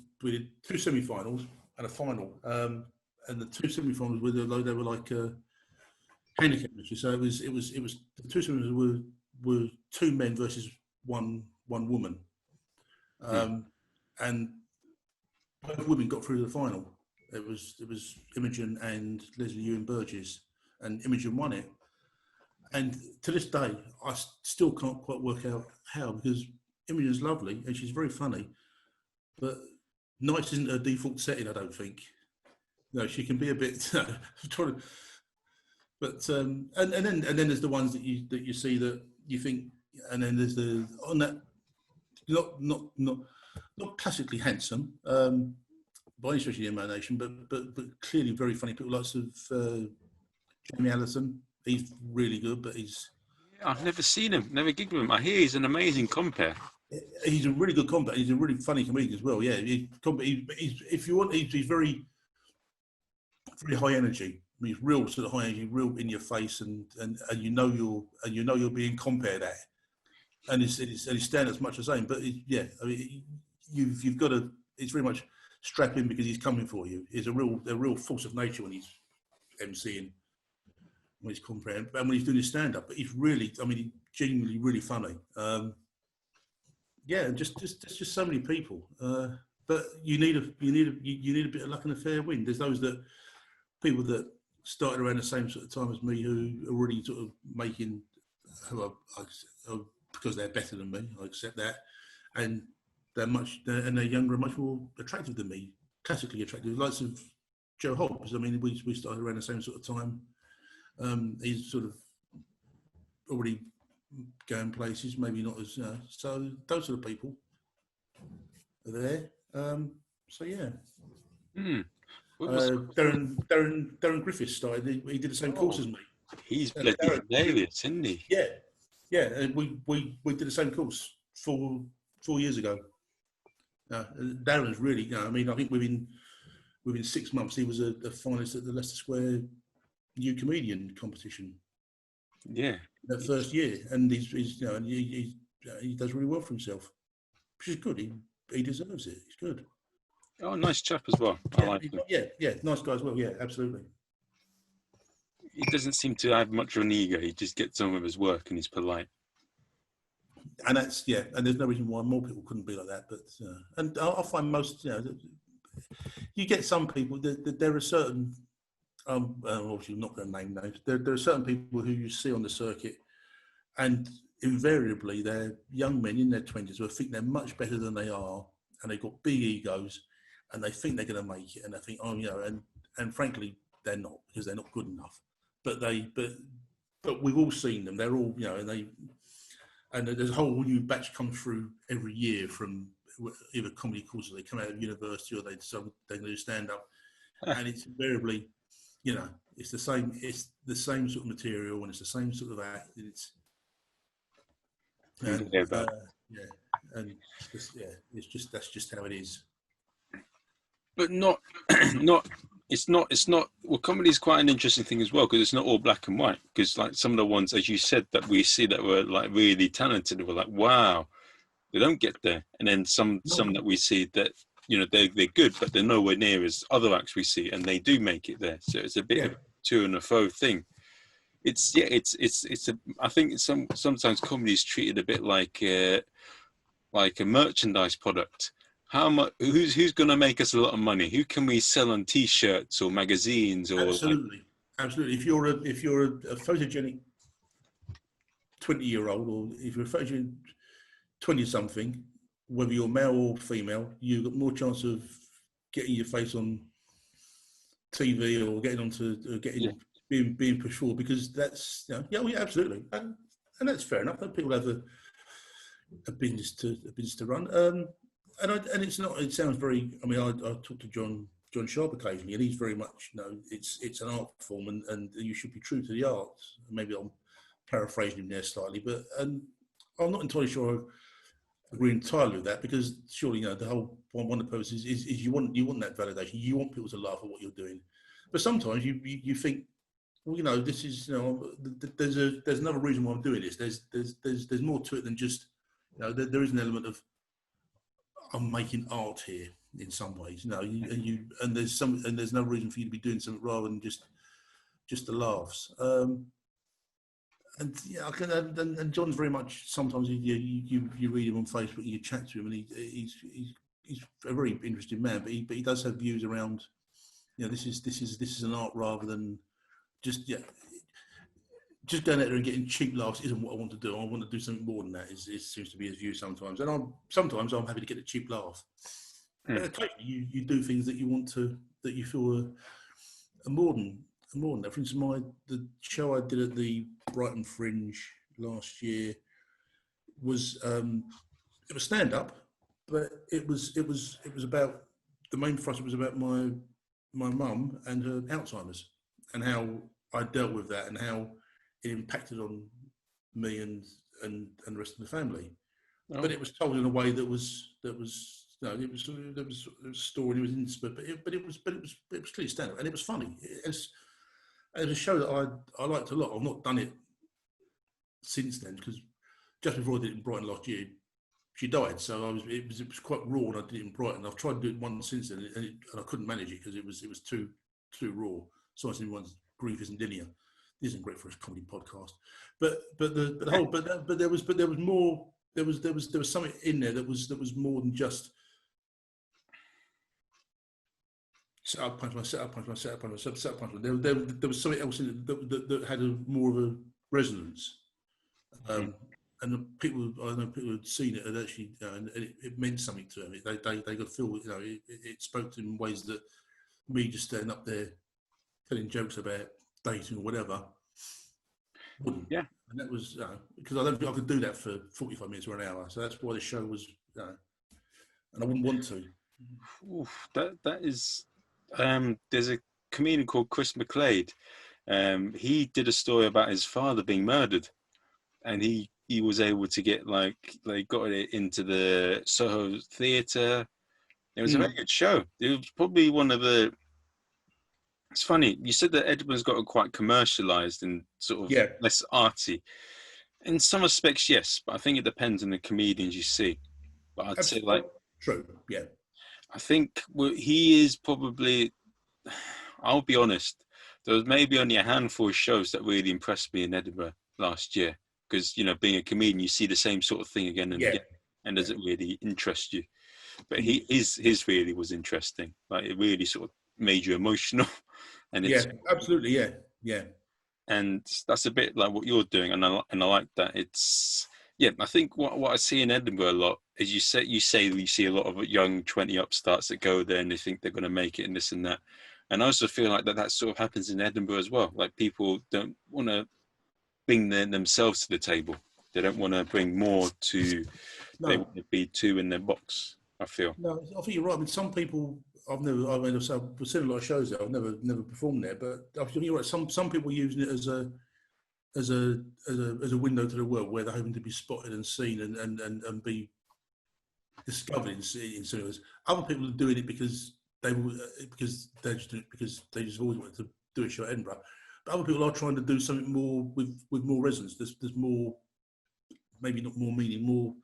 B: 2 semi-finals and a final. And the 2 semi-finals they were like handicap matches. So it was the 2 semi-finals were 2 men versus one woman, and both women got through to the final. It was Imogen and Leslie Ewan Burgess, and Imogen won it. And to this day, I still can't quite work out how, because Imogen's lovely and she's very funny, but nice isn't her default setting, I don't think. No, she can be a bit trying to, but and then there's the ones that you see that you think, and then there's the on that not classically handsome by any stretch of the imagination, but clearly very funny people. Lots of Jamie Allison. He's really good, but
A: I've never seen him, never gigged with him. I hear he's an amazing compere.
B: he's a really good combat. He's a really funny comedian as well. Yeah, if you want, he's very high energy. He's real sort of high energy, real in your face, and you know you're being compared at, and he's stand as much the same. But yeah, I mean, you've got to. It's very much strap in because he's coming for you. He's a real force of nature when he's emceeing, when he's comparing, and when he's doing his stand up. But he's really, I mean, he's genuinely really funny. Yeah, just so many people. But you need a bit of luck and a fair wind. There's those people that started around the same sort of time as me who are really sort of making, because they're better than me. I accept that, and they're younger and much more attractive than me, classically attractive. Lots of Joe Hobbs. I mean, we started around the same sort of time. He's sort of already going places, maybe not as so those sort of people are there. So yeah. Darren Griffiths started. He did the same course as me.
A: He's bloody hilarious, isn't he?
B: Yeah. And we did the same course 4 years ago. Darren's really, I mean, I think within 6 months he was a finalist at the Leicester Square New Comedian competition.
A: Yeah,
B: that first year, and he's and he does really well for himself, which is good. He deserves it. He's good.
A: Oh, nice chap as well. I like him.
B: Yeah, nice guy as well. Yeah, absolutely.
A: He doesn't seem to have much of an ego. He just gets on with his work and he's polite.
B: And and there's no reason why more people couldn't be like that. But and I find most, you get some people. There are certain. Obviously, I'm not going to name names. There are certain people who you see on the circuit, and invariably they're young men in their 20s who think they're much better than they are, and they've got big egos, and they think they're going to make it, and they think, and frankly, they're not, because they're not good enough. But we've all seen them. They're all, and there's a whole new batch come through every year from either comedy courses, they come out of university, or they do stand up, and it's invariably, it's the same sort of material, and it's the same sort of act. That's just how it is.
A: But it's not. Well, comedy is quite an interesting thing as well, because it's not all black and white. Because like some of the ones, as you said, that we see that were like really talented, we're like, wow, they don't get there. And then some that we see that they're good, but they're nowhere near as other acts we see, and they do make it there. So it's a bit of a to and a fro thing. I think sometimes comedy is treated a bit like a merchandise product. How much? Who's going to make us a lot of money? Who can we sell on T-shirts or magazines? Or
B: absolutely. If you're a photogenic 20-year-old, or if you're a photogenic 20-something, whether you're male or female, you've got more chance of getting your face on TV or being pushed forward, because that's absolutely, and that's fair enough. People have a business to run, and it's not. It sounds very. I mean, I talk to John Sharp occasionally, and he's very much it's an art form, and you should be true to the art. Maybe I'm paraphrasing him there slightly, but I'm not entirely sure I agree entirely with that, because surely the whole one of the purposes is you want that validation. You want people to laugh at what you're doing, but sometimes you think, well, this is there's another reason why I'm doing this. There's more to it than just there is an element of I'm making art here in some ways. And there's no reason for you to be doing something rather than just the laughs. And John's very much, sometimes you read him on Facebook, you chat to him, and he's a very interesting man. But he does have views around, this is an art rather than just going out there and getting cheap laughs isn't what I want to do. I want to do something more than that. It seems to be his view sometimes, and I'm happy to get a cheap laugh. But occasionally you do things that you want to, that you feel more than that. For instance, the show I did at the Brighton Fringe last year was it was stand up, but it was about the main thrust was about my mum and her Alzheimer's and how I dealt with that and how it impacted on me and the rest of the family.
A: Oh,
B: But it was told in a way that was no, it was there was a story. It was intimate, but it was clearly stand up and it was funny. It's a show that I liked a lot. I've not done it since then because just before I did it in Brighton last year, she died. So it was quite raw, and I did it in Brighton. I've tried to do it once since then, and I couldn't manage it because it was too raw. So I said, "Everyone's grief isn't linear. This isn't great for a comedy podcast." But the whole but there was more. There was something in there that was more than just set up punch, set up punch, set up punch, set up punch. There was something else in it that had more of a resonance. And the people, I know people who'd seen it had actually, and it meant something to them. They could feel, it spoke to them in ways that me just standing up there telling jokes about dating or whatever wouldn't.
A: yeah.
B: And that was, because I don't think I could do that for 45 minutes or an hour. So that's why the show was, and I wouldn't want to.
A: Oof, that is. There's a comedian called Chris McClade. He did a story about his father being murdered, and he was able to get they got it into the Soho Theatre. It was a very good show. It was probably one of the. It's funny you said that Edinburgh's got quite commercialised and sort of less arty. In some respects, yes, but I think it depends on the comedians you see. But I'd say
B: true, yeah.
A: I think he is probably. I'll be honest. There was maybe only a handful of shows that really impressed me in Edinburgh last year. Because being a comedian, you see the same sort of thing again and again, and does it really interest you? But his really was interesting. Like it really sort of made you emotional, and it's
B: absolutely, yeah.
A: And that's a bit like what you're doing, and I like that. It's I think what I see in Edinburgh a lot is you see a lot of young 20 upstarts that go there and they think they're going to make it and this and that, and I also feel like that sort of happens in Edinburgh as well. Like people don't want to bring themselves to the table. They don't want to bring more to.
B: No.
A: They want to be two in their box. I feel.
B: No, I think you're right. I mean, some people I've seen a lot of shows there. I've never performed there, but I think you're right. Some people are using it as a window to the world where they're hoping to be spotted and seen and be discovered in cinemas. Other people are doing it because they just always wanted to do a show at Edinburgh. But other people are trying to do something more with more resonance. There's more, maybe not more meaning, more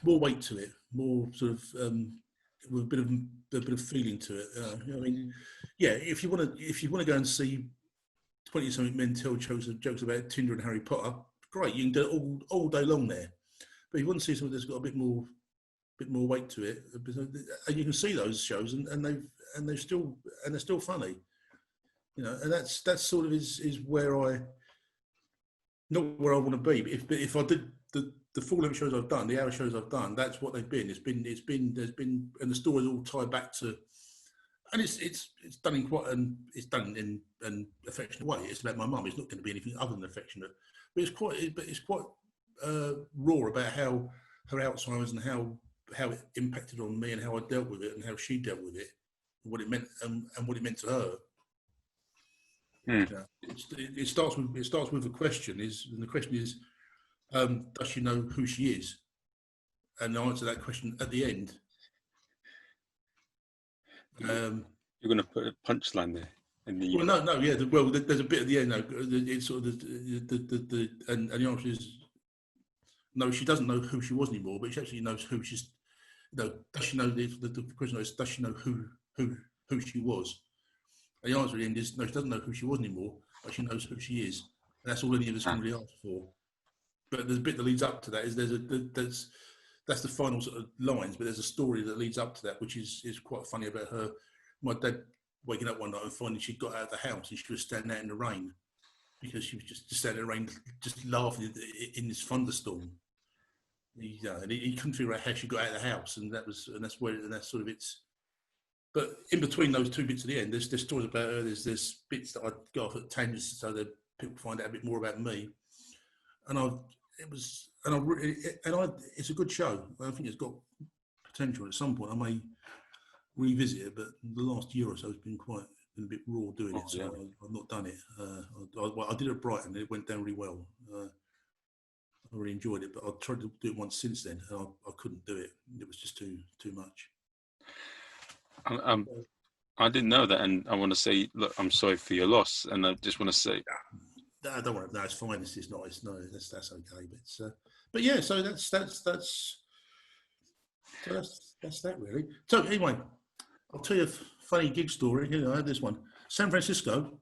B: weight to it, more sort of with a bit of feeling to it. I mean, if you want to go and see 20-something men tell jokes about Tinder and Harry Potter, great, you can do it all day long there. But if you want to see something that's got a bit more weight to it, and you can see those shows, and they're still funny, and that's sort of is where not where I want to be. But if I did the full-length shows I've done, the hour shows I've done, that's what they've been. There's been, and the stories all tie back to, and it's done in an affectionate way. It's about my mum. It's not going to be anything other than affectionate, but it's quite raw about how her Alzheimer's and how it impacted on me and how I dealt with it and how she dealt with it, and what it meant and what it meant to her. It starts with a question. And the question is, does she know who she is? And I answer that question at the end.
A: You're going to put a punchline there.
B: There's a bit at the end. It's sort of and the answer is no. She doesn't know who she was anymore, but she actually knows who she's. Does she know the question is, does she know who she was? And the answer at the end is no. She doesn't know who she was anymore, but she knows who she is. And that's all any of us can really ask for. But there's a bit that leads up to that. That's the final sort of lines, but there's a story that leads up to that, which is quite funny about her. My dad waking up one night and finding she'd got out of the house and she was standing out in the rain because she was just standing in the rain, just laughing in this thunderstorm. And he couldn't figure out how she got out of the house, and that's sort of its But in between those two bits at the end, there's stories about her. There's bits that I go off at tangents so that people find out a bit more about me. And it's a good show. I think it's got potential. At some point, I may revisit it, but the last year or so has been a bit raw doing it, so I've not done it. I did it at Brighton, and it went down really well. I really enjoyed it, but I tried to do it once since then, and I couldn't do it. It was just too much.
A: I didn't know that, and I want to say, look, I'm sorry for your loss, and I just want to say,
B: no, don't worry. No, it's fine. It's not. It's no. That's okay. But yeah. So that's that really. So anyway, I'll tell you a funny gig story. I had this one. San Francisco.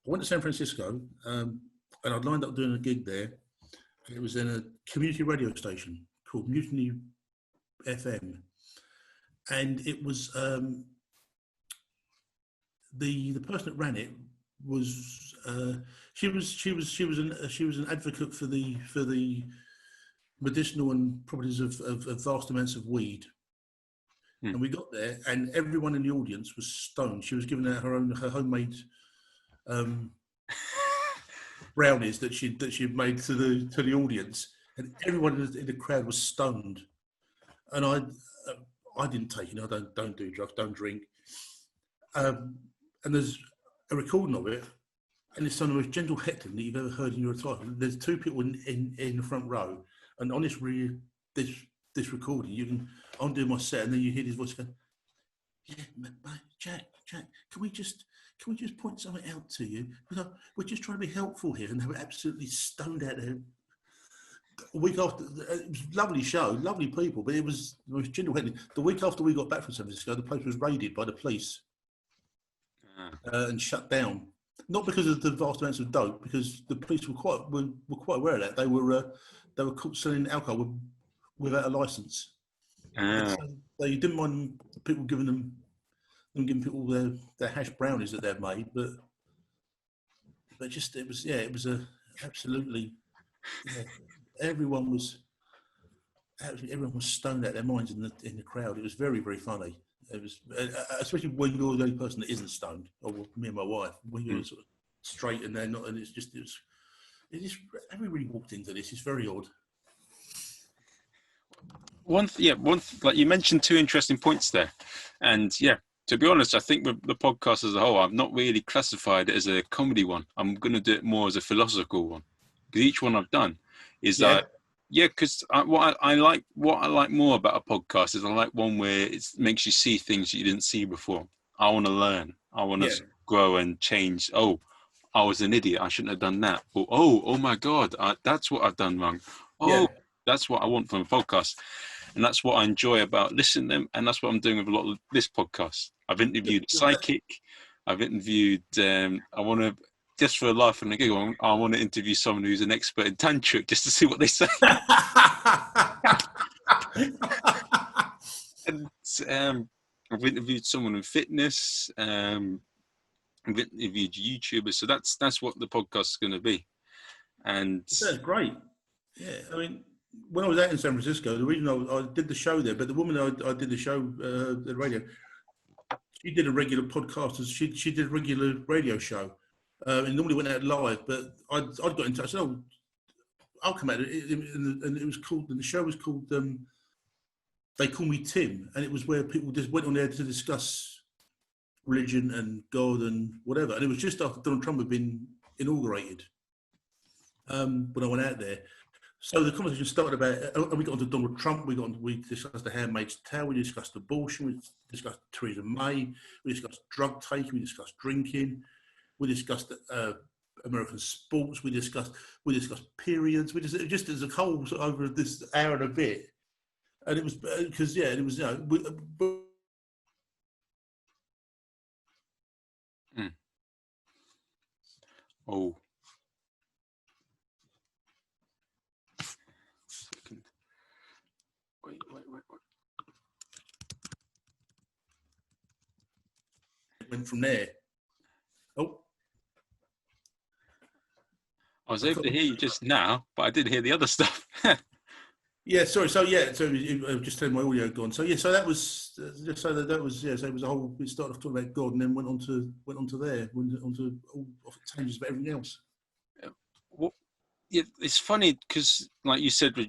B: I went to San Francisco, and I lined up doing a gig there. And it was in a community radio station called Mutiny FM, and it was the person that ran it was she was an advocate for the medicinal and properties of vast amounts of weed. And we got there, and everyone in the audience was stoned. She was giving out her homemade brownies that she'd made to the audience, and everyone in the crowd was stoned. And I didn't take it. I don't do drugs, don't drink. And there's a recording of it, and it's some of the most gentle heckling that you've ever heard in your entire life. There's two people in the front row, and on this recording, I'm doing my set, and then you hear this voice going, "Yeah, mate, Jack, can we just point something out to you? Because we're just trying to be helpful here," and they were absolutely stoned out there. A week after, it was a lovely show, lovely people, but it was gentle heckling. The week after we got back from San Francisco, the place was raided by the police and shut down. Not because of the vast amounts of dope, because the police were quite aware of that. They were caught selling alcohol without a license. So they didn't mind people giving people their hash brownies that they'd made, but just it was a absolutely everyone was stoned out their minds in the crowd. It was very, very funny. It was especially when you're the only person that isn't stoned, or me and my wife, when you're sort of straight and they're not, and it's just everybody walked into this. It's very odd.
A: Like you mentioned, two interesting points there, and to be honest, I think with the podcast as a whole, I've not really classified it as a comedy one. I'm going to do it more as a philosophical one, because each one I've done is because what I like more about a podcast is I like one where it makes you see things you didn't see before. I want to learn. I want to grow and change. Oh, I was an idiot. I shouldn't have done that. Or, oh my God, that's what I've done wrong. That's what I want from a podcast. And that's what I enjoy about listening to them. And that's what I'm doing with a lot of this podcast. I've interviewed a psychic. I've interviewed, I want to, just for a laugh and a giggle, I want to interview someone who's an expert in tantric just to see what they say. And I've interviewed someone in fitness. I've interviewed YouTubers. So that's what the podcast is going to be. And
B: that's great. Yeah, I mean, when I was out in San Francisco, the reason I did the show there, but the woman I did the show, the radio, she did a regular podcast. She did a regular radio show. And normally went out live, but I'd got in touch. So I'll come out, and it was called. And the show was called They Call Me Tim, and it was where people just went on there to discuss religion and God and whatever. And it was just after Donald Trump had been inaugurated when I went out there. So the conversation started about, and we got onto Donald Trump. We discussed The Handmaid's Tale. We discussed abortion. We discussed Theresa May. We discussed drug taking. We discussed drinking. We discussed American sports. We discussed periods. Just as a whole sort of over this hour and a bit, and it was because it was
A: Oh. Wait.
B: Went from there. Oh.
A: I was able to hear you just now, but I didn't hear the other stuff.
B: Yeah, sorry. So yeah, so just telling my audio gone. So yeah, so that was just so that was yeah. So it was a whole. We started off talking about God, and then went on to there, went on to all of tangents about everything else.
A: What? Yeah, it's funny because, like you said, with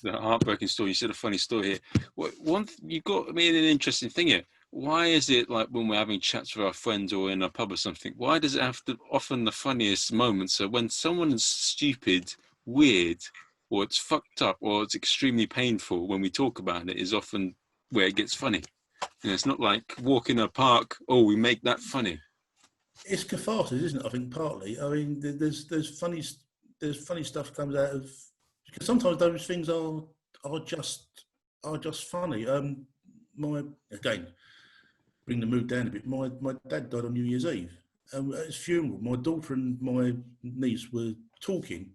A: the heartbreaking story. You said a funny story here. You got me an interesting thing here. Why is it like when we're having chats with our friends or in a pub or something? Why does it have to often the funniest moments are when someone's stupid, weird, or it's fucked up, or it's extremely painful when we talk about it is often where it gets funny. And it's not like walking a park. Oh, we make that funny.
B: It's catharsis, isn't it? I think partly. I mean, there's funny stuff comes out of because sometimes those things are just funny. My again, bring the mood down a bit. My dad died on New Year's Eve. At his funeral, my daughter and my niece were talking,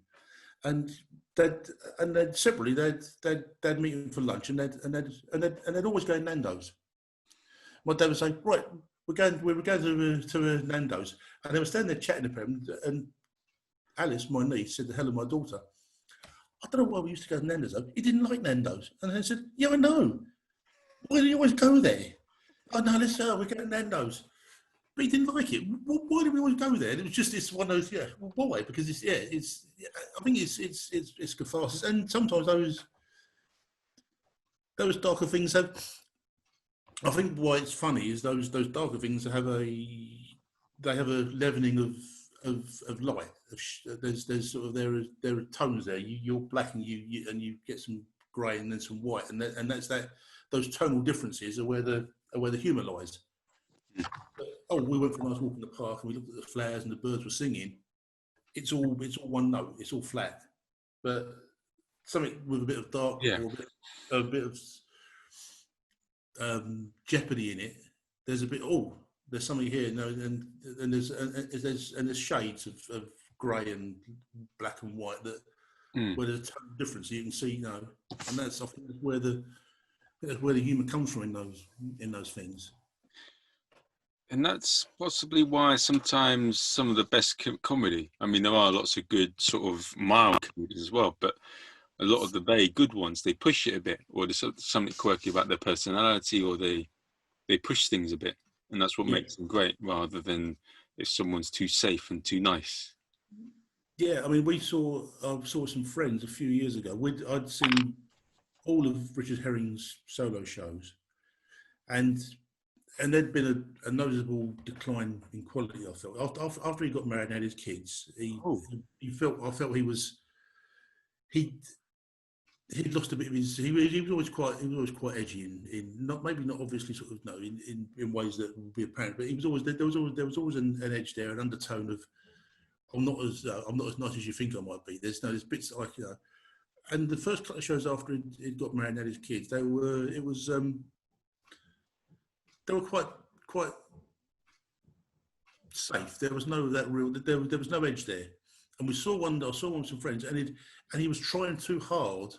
B: and they'd separately they'd meet him for lunch, and they'd always go to Nando's. My dad would say, right, we were going to Nando's, and they were standing there chatting about him, and Alice, my niece, said to Helen, my daughter, I don't know why we used to go to Nando's. He didn't like Nando's, and I said, yeah, I know. Why do you always go there? Oh no, we're going to Nando's. But he didn't like it. Why do we always go there? And it was just this one of those, yeah. Well, why? Because I think it's catharsis, and sometimes those darker things have. I think why it's funny is those darker things have a leavening of light. There's sort of there are tones there. You're black and you get some grey and then some white, and that's that. Those tonal differences are where the humour lies. We went for a nice walk in the park and we looked at the flowers and the birds were singing. It's all one note. It's all flat, but something with a bit of dark
A: Yeah.
B: or a bit of jeopardy in it. There's a bit. There's something here, and there's shades of grey and black and white that where there's a total difference. You can see, and I think that's where the humour comes from in those things.
A: And that's possibly why sometimes some of the best comedy, I mean, there are lots of good sort of mild comedies as well, but a lot of the very good ones, they push it a bit, or there's something quirky about their personality, or they push things a bit. And that's what makes them great, rather than if someone's too safe and too nice.
B: Yeah, I mean, I saw some friends a few years ago. I'd seen all of Richard Herring's solo shows, and there'd been a noticeable decline in quality. I felt after he got married and had his kids, I felt he'd lost a bit of his. He was always quite edgy in not obviously sort of in ways that would be apparent, but he was always there was always an edge there, an undertone of I'm not as nice as you think I might be. There's bits like and the first couple of shows after he'd got married and had his kids, they were quite safe. There was no there was no edge there. And I saw one with some friends, and he was trying too hard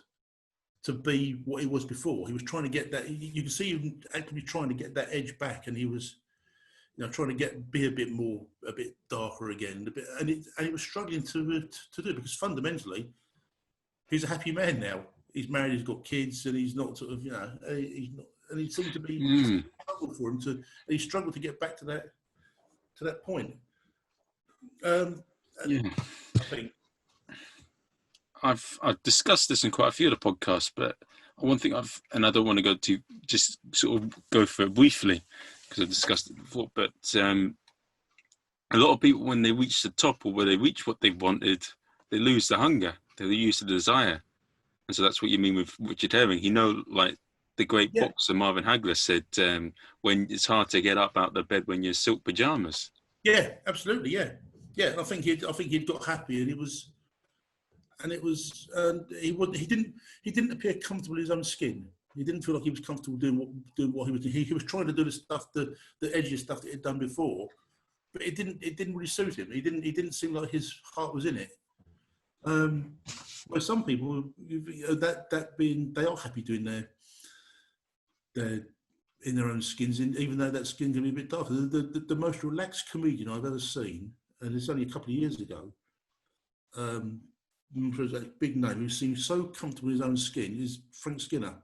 B: to be what he was before. He was trying to get that. You can see him actively trying to get that edge back, and he was, trying to be a bit darker again, and he was struggling to do it because fundamentally, he's a happy man now. He's married, he's got kids, and he's not sort of, he's not, and he seemed to be struggled for him he struggled to get back to that point.
A: I
B: think
A: I've discussed this in quite a few of the podcasts, but one thing and I don't want to go to just sort of go for it briefly because I discussed it before, but a lot of people, when they reach the top or where they reach what they wanted, they lose the hunger, they lose the desire. And so that's what you mean with Richard Herring. Like the great boxer Marvin Hagler said, when it's hard to get up out of bed when you're in silk pajamas.
B: Yeah, absolutely. Yeah. And I think he'd got happy, and he didn't appear comfortable in his own skin. He didn't feel like he was comfortable doing what he was doing. He was trying to do the stuff, the edgy stuff that he'd done before, but it didn't really suit him. He didn't seem like his heart was in it. Where some people they are happy doing their in their own skins, even though that skin can be a bit darker. The most relaxed comedian I've ever seen, and it's only a couple of years ago, that big name who seemed so comfortable in his own skin is Frank Skinner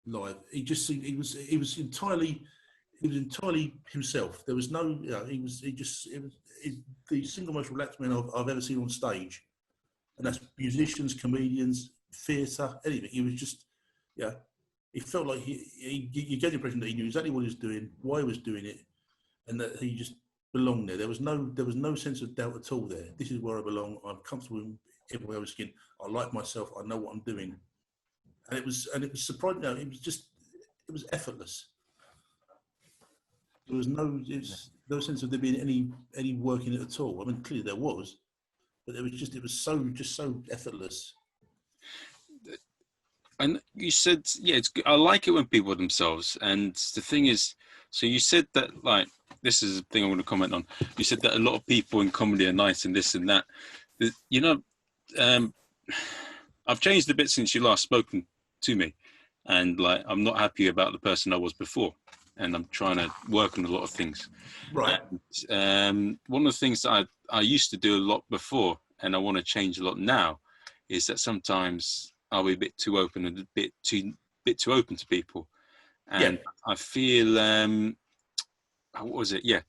B: live. He just seemed he was entirely himself. There was no, you know, it was the single most relaxed man I've ever seen on stage, and that's musicians, comedians, theatre, anything. He was just, yeah, he felt like you get the impression that he knew exactly what he was doing, why he was doing it, and that he just belonged there. There was no sense of doubt at all there. This is where I belong. I'm comfortable in everywhere I was skin. I like myself. I know what I'm doing, and it was surprising. No, it was effortless. There was no sense of there being any work in it at all. I mean, clearly there was, but it was so effortless.
A: And you said, yeah, I like it when people are themselves. And the thing is, so you said that, like, this is a thing I want to comment on. You said that a lot of people in comedy are nice and this and that. You know, I've changed a bit since you last spoken to me, and like I'm not happy about the person I was before, and I'm trying to work on a lot of things.
B: Right.
A: And, one of the things that I used to do a lot before, and I want to change a lot now, is that sometimes I'll be a bit too open and a bit too open to people, and I feel what was it? Yeah,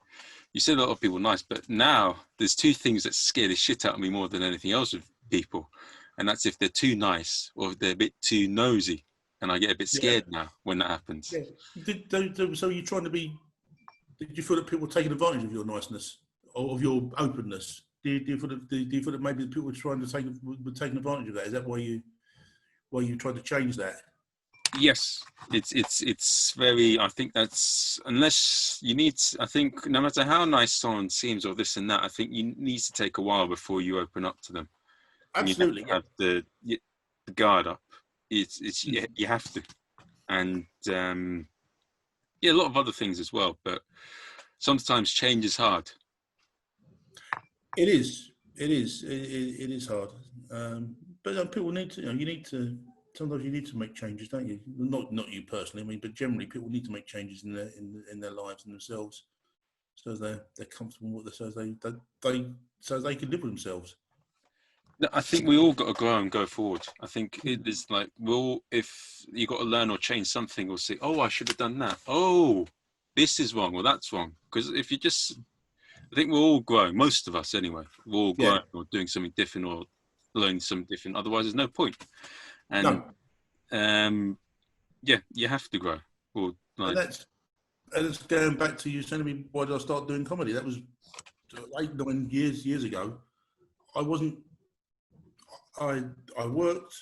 A: you said a lot of people nice, but now there's two things that scare the shit out of me more than anything else with people, and that's if they're too nice or if they're a bit too nosy, and I get a bit scared now when that happens.
B: Yeah. So you're trying to be? Did you feel that people were taking advantage of your niceness or of your openness? Do you feel that maybe people were taking advantage of that? Is that why you tried to change that?
A: Yes, it's very. I think that's, unless you need. I think no matter how nice someone seems or this and that, I think you need to take a while before you open up to them.
B: Absolutely,
A: you have the guard up. It's you have to, and yeah, a lot of other things as well. But sometimes change is hard.
B: It is. It is hard. But people need to. You need to. Sometimes you need to make changes, don't you? Not you personally. I mean, but generally, people need to make changes in their lives and themselves, so they're comfortable with what so they can live with themselves.
A: I think we all got to grow and go forward. I think it is like, if you got to learn or change something or say, oh, I should have done that. Oh, this is wrong or that's wrong. Because if you just, I think we're all growing, most of us anyway, we're all growing or doing something different or learning something different. Otherwise, there's no point. And yeah, you have to grow. Or like,
B: and that's going back to you saying to me, why did I start doing comedy? That was 8-9 years ago. I wasn't. I worked,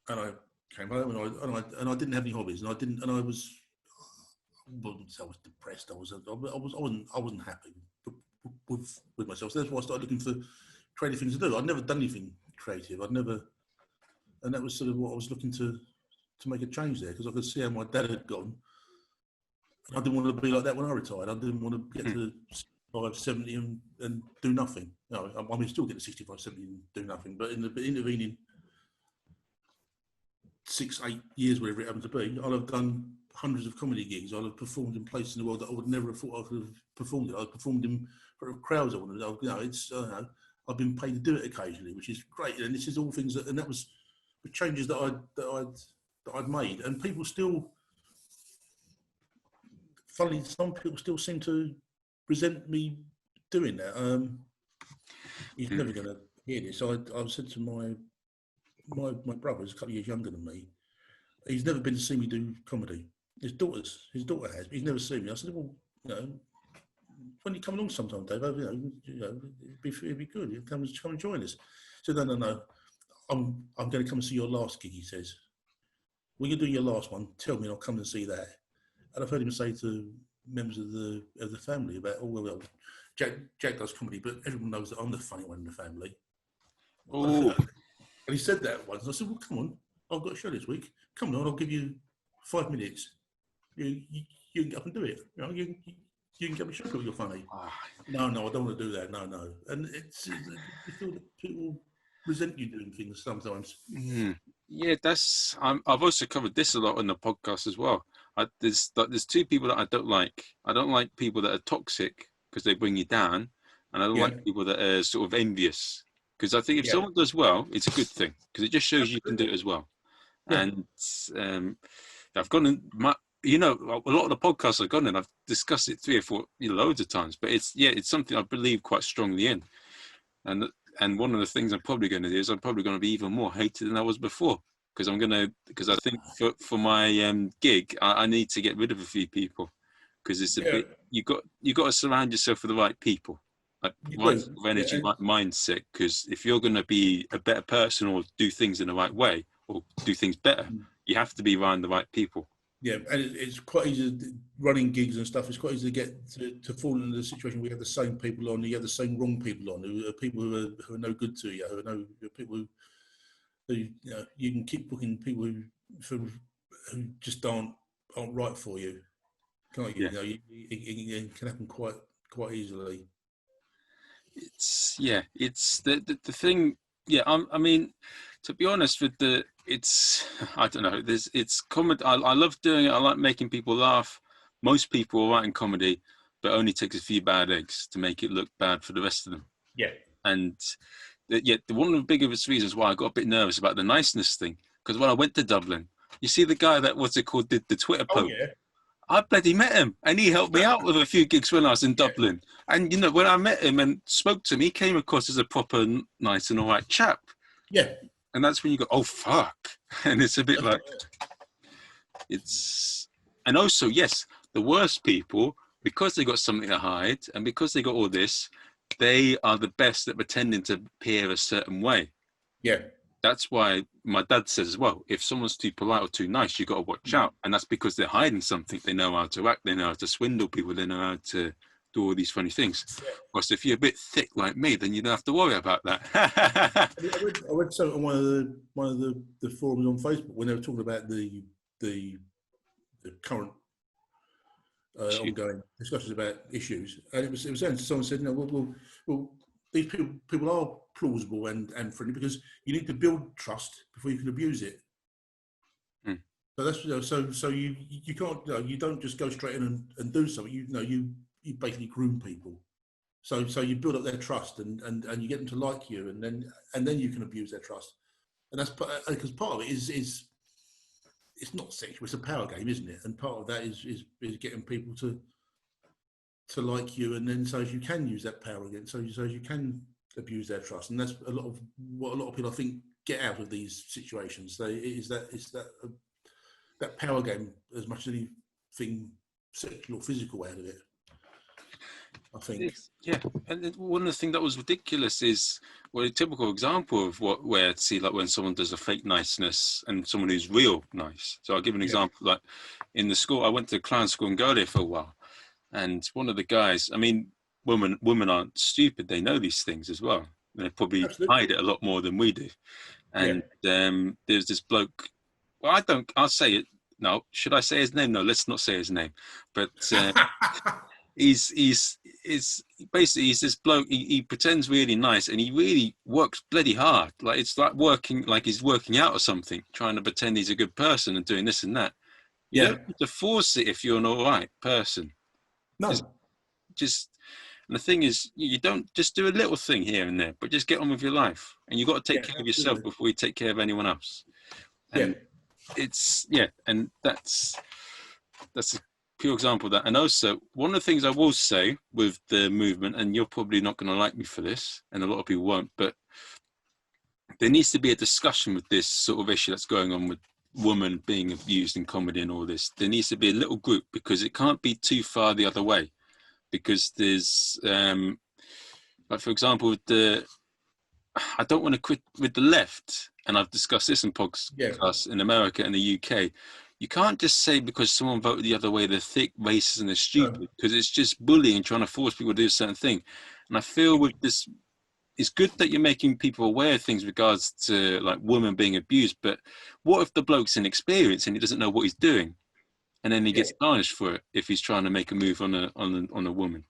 B: and I came home, and I didn't have any hobbies, and I was depressed. I wasn't happy with myself. So that's why I started looking for creative things to do. I'd never done anything creative. And that was sort of what I was looking to make a change there, because I could see how my dad had gone. I didn't want to be like that when I retired. I didn't want to get to 65, 70 and do nothing. No, I mean, still get to 65, 70 and do nothing. But in the intervening 6-8 years, whatever it happened to be, I'll have done hundreds of comedy gigs. I'll have performed in places in the world that I would never have thought I could have performed in. I've performed in crowds I wanted to. You know, it's I've been paid to do it occasionally, which is great. And this is all things that, and that was the changes that I'd made, and people still. Funny, some people still seem to resent me doing that. He's never going to hear this. I've said to my brother, who's a couple of years younger than me, he's never been to see me do comedy. His daughter has, but he's never seen me. I said, well, you know, when you come along sometime, Dave, you know, it'd be good. You come and join us. He said, no. I'm going to come and see your last gig. He says, when you do your last one, tell me, and I'll come and see that. And I've heard him say to members of the family about, oh well, Jack does comedy, but everyone knows that I'm the funny one in the family. Oh. And he said that once. I said, well, come on, I've got a show this week. Come on, I'll give you 5 minutes. You can get up and do it. You know, you can get me show you're funny. No, I don't want to do that. No. And you feel that people resent you doing things sometimes.
A: Yeah, I've also covered this a lot on the podcast as well. There's two people that I don't like. I don't like people that are toxic because they bring you down, and I don't like people that are sort of envious Because I think if
B: Yeah,
A: someone does well, it's a good thing because it just shows you can do it as well.
B: yeah,
A: And I've gone in my, you know, a lot of the podcasts I've gone in, I've discussed it 3 or 4 loads of times, but it's something I believe quite strongly in. And one of the things I'm probably going to do is I'm probably going to be even more hated than I was before because I think for my gig I need to get rid of a few people because it's a
B: yeah.
A: bit you got to surround yourself with the right people, like
B: You
A: right
B: do.
A: sort of
B: Yeah,
A: energy, right mindset. Because if you're going to be a better person or do things in the right way or do things better, you have to be around the right people.
B: yeah, and it's quite easy running gigs and stuff. It's quite easy to get to fall into the situation where you have the same people on, you have the same wrong people on, who are people who are no good to you, who are people who you know you can keep booking people who just aren't right for you, can't you?
A: Yeah,
B: You know, it can happen quite easily.
A: it's the thing. Yeah, I mean, to be honest with it's I don't know. It's comedy. I love doing it. I like making people laugh. Most people are writing comedy, but it only takes a few bad eggs to make it look bad for the rest of them.
B: Yeah.
A: And one of the biggest reasons why I got a bit nervous about the niceness thing, because when I went to Dublin, you see the guy that what's it called did the Twitter
B: Oh
A: post.
B: yeah.
A: I bloody met him, and he helped me out with a few gigs when I was in
B: Yeah.
A: Dublin. And you know, when I met him and spoke to him, he came across as a proper nice and all right chap.
B: Yeah.
A: And that's when you go, oh fuck, and it's a bit
B: That's
A: like
B: right.
A: it's. And also, yes, the worst people because they got something to hide and because they got all this, they are the best at pretending to appear a certain way.
B: Yeah.
A: That's why my dad says as well, if someone's too polite or too nice, you got to watch out. And that's because they're hiding something. They know how to act. They know how to swindle people. They know how to do all these funny things.
B: Yeah.
A: Whereas if you're a bit thick like me, then you don't have to worry about that.
B: I read something on one of the forums on Facebook when they were talking about the current ongoing discussions about issues, and it was saying someone said, no, well, these people are plausible and friendly because you need to build trust before you can abuse it.
A: Hmm.
B: So that's so you can't you don't just go straight in and do something. You basically groom people. So you build up their trust and you get them to like you, and then you can abuse their trust. And that's because part of it is it's not sexual; it's a power game, isn't it? And part of that is getting people to like you, and then so as you can use that power again, so as you can abuse their trust, and that's a lot of what a lot of people I think get out of these situations. It's that power game as much as anything sexual or physical out of it. I think.
A: Yeah, and one of the things that was ridiculous is a typical example of where see like when someone does a fake niceness and someone who's real nice. So I'll give an
B: Yeah.
A: example. Like in the school, I went to clown school and go there for a while, and one of the guys. I mean, women aren't stupid; they know these things as well. They probably
B: Absolutely.
A: hide it a lot more than we do.
B: Yeah.
A: And there's this bloke. Well, I don't. I'll say it. No, should I say his name? No, let's not say his name. But he's basically he's this bloke. He pretends really nice, and he really works bloody hard. Like it's like he's working out or something, trying to pretend he's a good person and doing this and that. You
B: Yeah.
A: don't need to force it if you're an all right person. Just,
B: No.
A: just. And the thing is, you don't just do a little thing here and there, but just get on with your life. And you got to take
B: Yeah.
A: care of yourself
B: Absolutely.
A: before you take care of anyone else.
B: Yeah.
A: And and that's a pure example of that. And also, one of the things I will say with the movement, and you're probably not going to like me for this, and a lot of people won't, but there needs to be a discussion with this sort of issue that's going on with women being abused in comedy and all this. There needs to be a little group because it can't be too far the other way. Because there's, like for example, I don't want to quit with the left, and I've discussed this in
B: Yeah.
A: podcasts in America and the UK. You can't just say because someone voted the other way they're thick, racist, and they're
B: No.
A: stupid because it's just bullying, trying to force people to do a certain thing. And I feel with this, it's good that you're making people aware of things regards to like women being abused. But what if the bloke's inexperienced and he doesn't know what he's doing, and then he
B: Yeah.
A: gets punished for it if he's trying to make a move on a woman?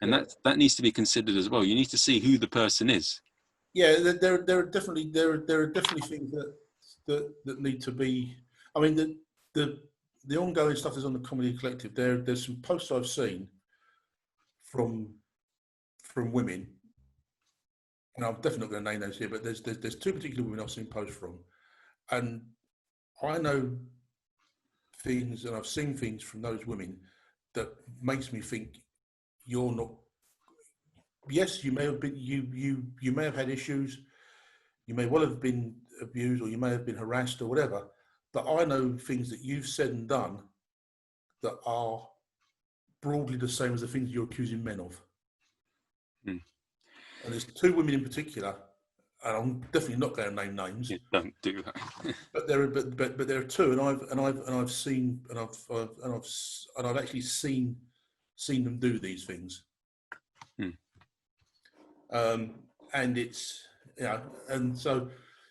A: And
B: Yeah.
A: that needs to be considered as well. You need to see who the person is.
B: Yeah. There are definitely things that need to be. I mean the ongoing stuff that's on the Comedy Collective. There's some posts I've seen from women and I'm definitely not going to name those here, but there's two particular women I've seen posts from, and I know things and I've seen things from those women that makes me think you're not. Yes, you may have been you may have had issues, you may well have been abused, or you may have been harassed or whatever. But I know things that you've said and done that are broadly the same as the things you're accusing men of.
A: Mm.
B: And there's two women in particular, and I'm definitely not going to name names.
A: You don't do that.
B: But there are two, and I've seen and I've actually seen them do these things.
A: Mm.
B: And it's, you know, and so,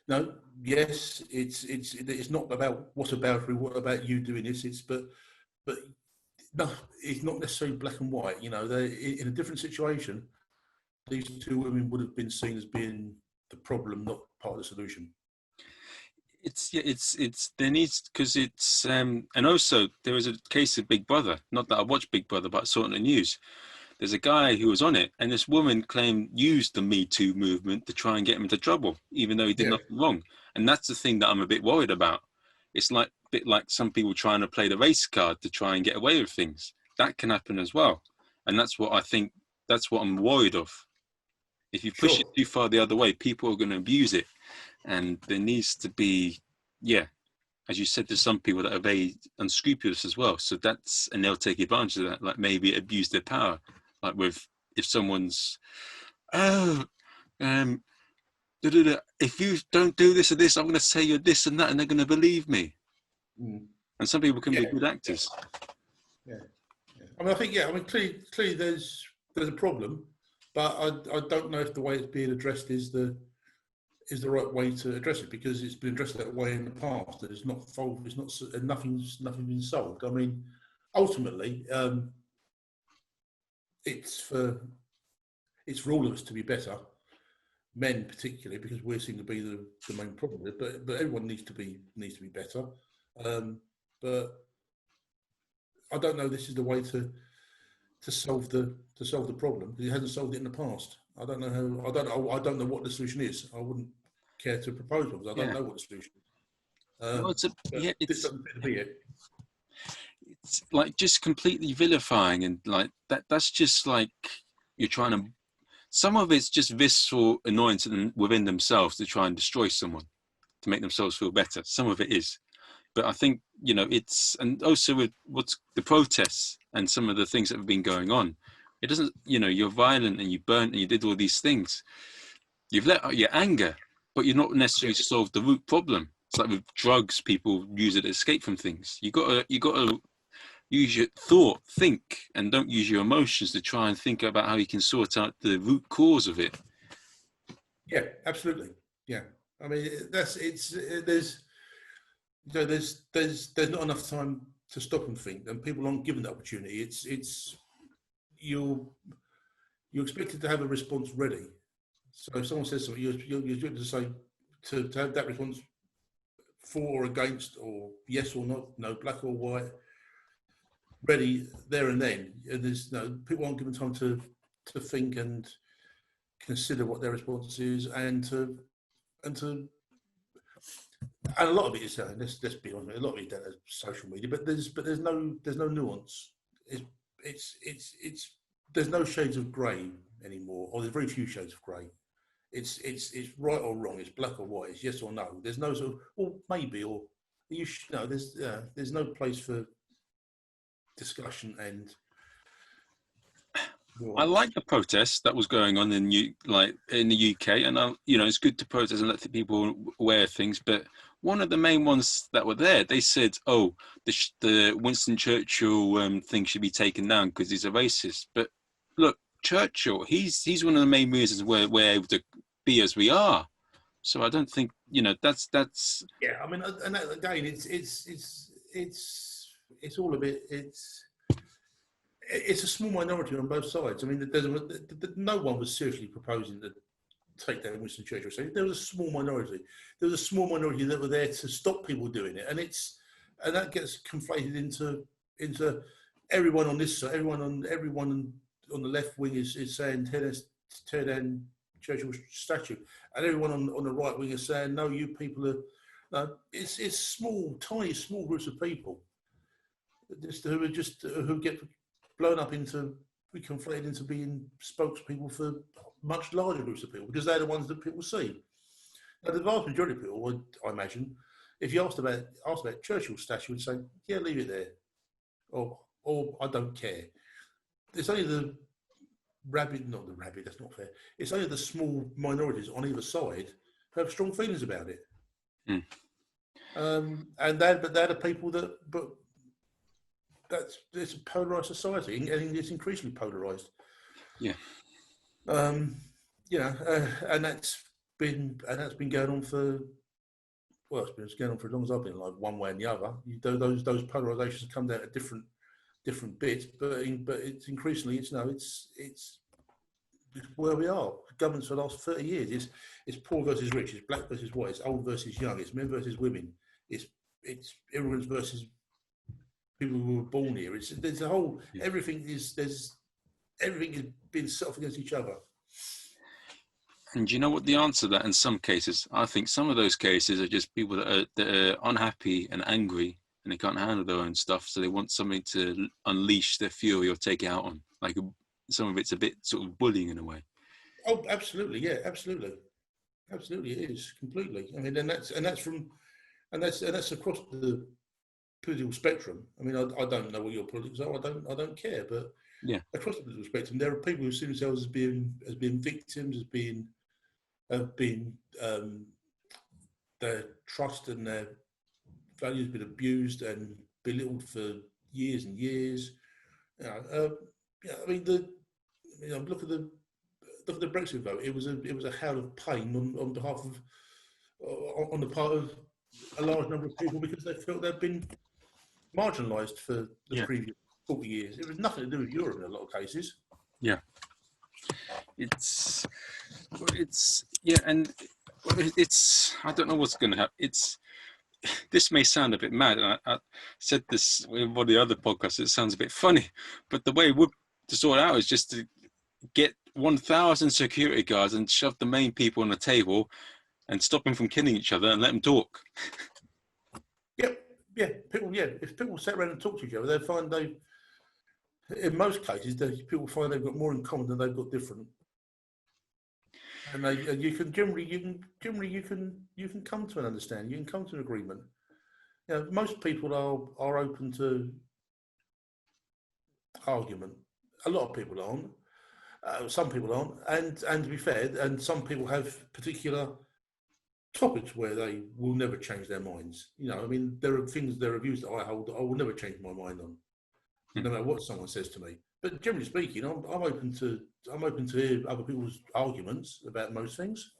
B: no, yes, it's not about what about you doing this. But no, it's not necessarily black and white. You know, they in a different situation, these two women would have been seen as being the problem, not part of the solution.
A: It's there needs, because it's and also there was a case of Big Brother. Not that I watched Big Brother, but I saw it on the news. There's a guy who was on it, and this woman claimed used the Me Too movement to try and get him into trouble, even though he did nothing wrong. And that's the thing that I'm a bit worried about. It's like a bit like some people trying to play the race card to try and get away with things. That can happen as well, and that's what I think. That's what I'm worried of. If you push it too far the other way, people are going to abuse it, and there needs to be, as you said, there's some people that are very unscrupulous as well. So that's, and they'll take advantage of that, like maybe abuse their power. Like with, if someone's, if you don't do this or this, I'm going to say you're this and that, and they're going to believe me.
B: Mm.
A: And some people can be good actors.
B: Yeah. I mean, I think, clearly there's a problem, but I don't know if the way it's being addressed is the right way to address it, because it's been addressed that way in the past. That it's not solved. It's not. Nothing's been solved. I mean, ultimately, it's for all of us to be better, men particularly, because we seem to be the main problem. But everyone needs to be better. But I don't know. This is the way to solve the problem, because it hasn't solved it in the past. I don't know how. I don't know what the solution is. I wouldn't care to propose one, because I don't know what the solution is.
A: Well,
B: this doesn't appear to be it.
A: It's like just completely vilifying, and like that's just like you're trying to. Some of it's just visceral annoyance within themselves to try and destroy someone to make themselves feel better. Some of it is, but I think, you know, it's, and also with what's the protests and some of the things that have been going on, it doesn't, you know, you're violent and you burnt and you did all these things. You've let out your anger, but you're not necessarily solved the root problem. It's like with drugs, people use it to escape from things. You got to use your think, and don't use your emotions to try and think about how you can sort out the root cause of it.
B: Yeah, absolutely. Yeah, I mean, there's not enough time to stop and think, and people aren't given the opportunity. You're expected to have a response ready. So if someone says something, you're expected to say, to have that response for or against, or yes or no, black or white, ready there and then. And there's people aren't given time to think and consider what their response is, and a lot of it is, let's be honest, a lot of it is social media, but there's no nuance. It's there's no shades of grey anymore, or there's very few shades of grey. It's right or wrong. It's black or white. It's yes or no. There's no sort of, or maybe, or there's no place for discussion and nuance.
A: I like the protest that was going on in the UK, and it's good to protest and let people aware of things. But one of the main ones that were there, they said, "Oh, the Winston Churchill thing should be taken down because he's a racist." But look, Churchill, he's one of the main reasons we're able to be as we are. So I don't think that's.
B: Yeah, I mean, and that, again, it's all a bit. It's a small minority on both sides. I mean, no one was seriously proposing to take down Winston Churchill. So there was a small minority. There was a small minority that were there to stop people doing it, and that gets conflated into everyone on this side. Everyone on the left wing is saying tear down Churchill statue, and everyone on the right wing is saying, "No, you people are." No, it's small, tiny, small groups of people who get blown up into, be conflated into being spokespeople for much larger groups of people because they're the ones that people see. Now, the vast majority of people, I imagine, if you asked about Churchill's statue, would say, "Yeah, leave it there," or "I don't care." It's only the not the rabid. That's not fair. It's only the small minorities on either side who have strong feelings about it.
A: Mm.
B: And they're the people but it's a polarized society, and it's increasingly polarized.
A: Yeah.
B: And that's been going on for it's been going on for as long as I've been alive, one way and the other. Those polarizations come down at different bits, but it's increasingly it's where we are. Governments for the last 30 years, it's poor versus rich, it's black versus white, it's old versus young, it's men versus women, it's immigrants versus people who were born here. There's a whole everything is being set off against each other.
A: And you know what the answer to that in some cases? I think some of those cases are just people that are unhappy and angry and they can't handle their own stuff, so they want something to unleash their fury or take it out on. Like some of it's a bit sort of bullying in a way.
B: Oh, absolutely, yeah, absolutely, it is completely. I mean, and that's across the political spectrum. I mean, I don't know what your politics are. I don't care. But
A: yeah,
B: across the political spectrum, there are people who see themselves as being victims, their trust and their values been abused and belittled for years and years. I mean, look at the Brexit vote. It was a howl of pain on behalf of on the part of a large number of people because they felt they'd been marginalised for the previous 40 years. It was nothing to do with Europe in a lot of cases.
A: Yeah. It's I don't know what's going to happen. This may sound a bit mad, and I said this in one of the other podcasts. It sounds a bit funny, but the way to sort it out is just to get 1,000 security guards and shove the main people on the table and stop them from killing each other and let them talk.
B: If people sit around and talk to each other, they find in most cases, people find they've got more in common than they've got different. And you can come to an understanding. You can come to an agreement. Most people are open to argument. A lot of people aren't. Some people aren't. And to be fair, and some people have particular topics where they will never change their minds. I mean, there are views that I hold that I will never change my mind on, no matter what someone says to me. But generally speaking, I'm open to hear other people's arguments about most things.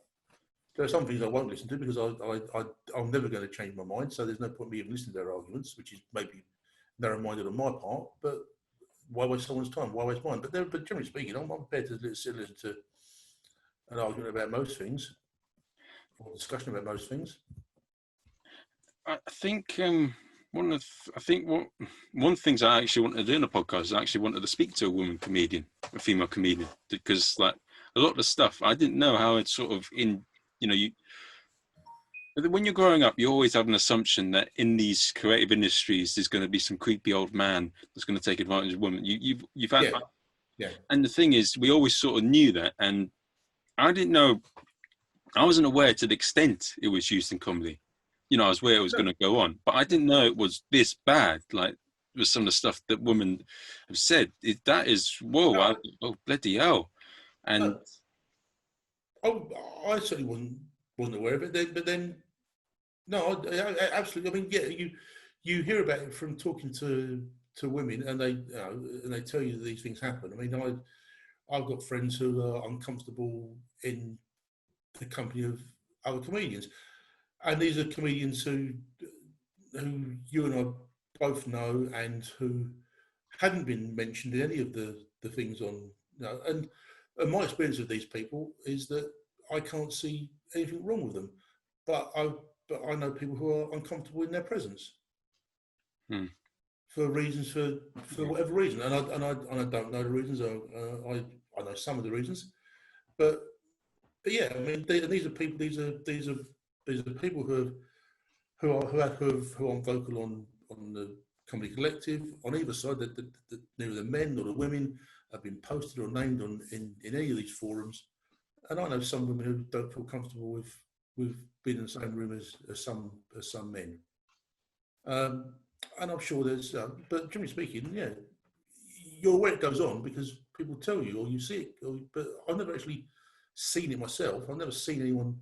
B: There are some things I won't listen to because I'm never going to change my mind. So there's no point in me even listening to their arguments, which is maybe narrow-minded on my part. But why waste someone's time? Why waste mine? But generally speaking, I'm prepared to listen to an argument about most things, or discussion about most things.
A: I think one of the things I actually wanted to do in a podcast is I actually wanted to speak to a female comedian, because like a lot of the stuff I didn't know how it's sort of when you're growing up, you always have an assumption that in these creative industries there's going to be some creepy old man that's going to take advantage of women. You've had, and the thing is, we always sort of knew that, and I didn't know. I wasn't aware to the extent it was used in comedy. I was aware it was going to go on, but I didn't know it was this bad. Like, with some of the stuff that women have said, that is, whoa, oh, bloody hell. And
B: I certainly wasn't aware of it. But then, no, I absolutely. I mean, you hear about it from talking to women, and they tell you that these things happen. I mean, I've got friends who are uncomfortable in the company of other comedians, and these are comedians who you and I both know, and who hadn't been mentioned in any of the things on. And my experience of these people is that I can't see anything wrong with them, but I know people who are uncomfortable in their presence for reasons, for whatever reason, and I don't know the reasons. I know some of the reasons, but But yeah, I mean, these are people. These are people who aren't vocal on the comedy collective on either side. Neither the men nor the women have been posted or named in any of these forums. And I know some women who don't feel comfortable with being in the same room as some men. And I'm sure there's, but generally speaking, yeah, you're aware it goes on because people tell you or you see it. But I've never actually seen it myself. I've never seen anyone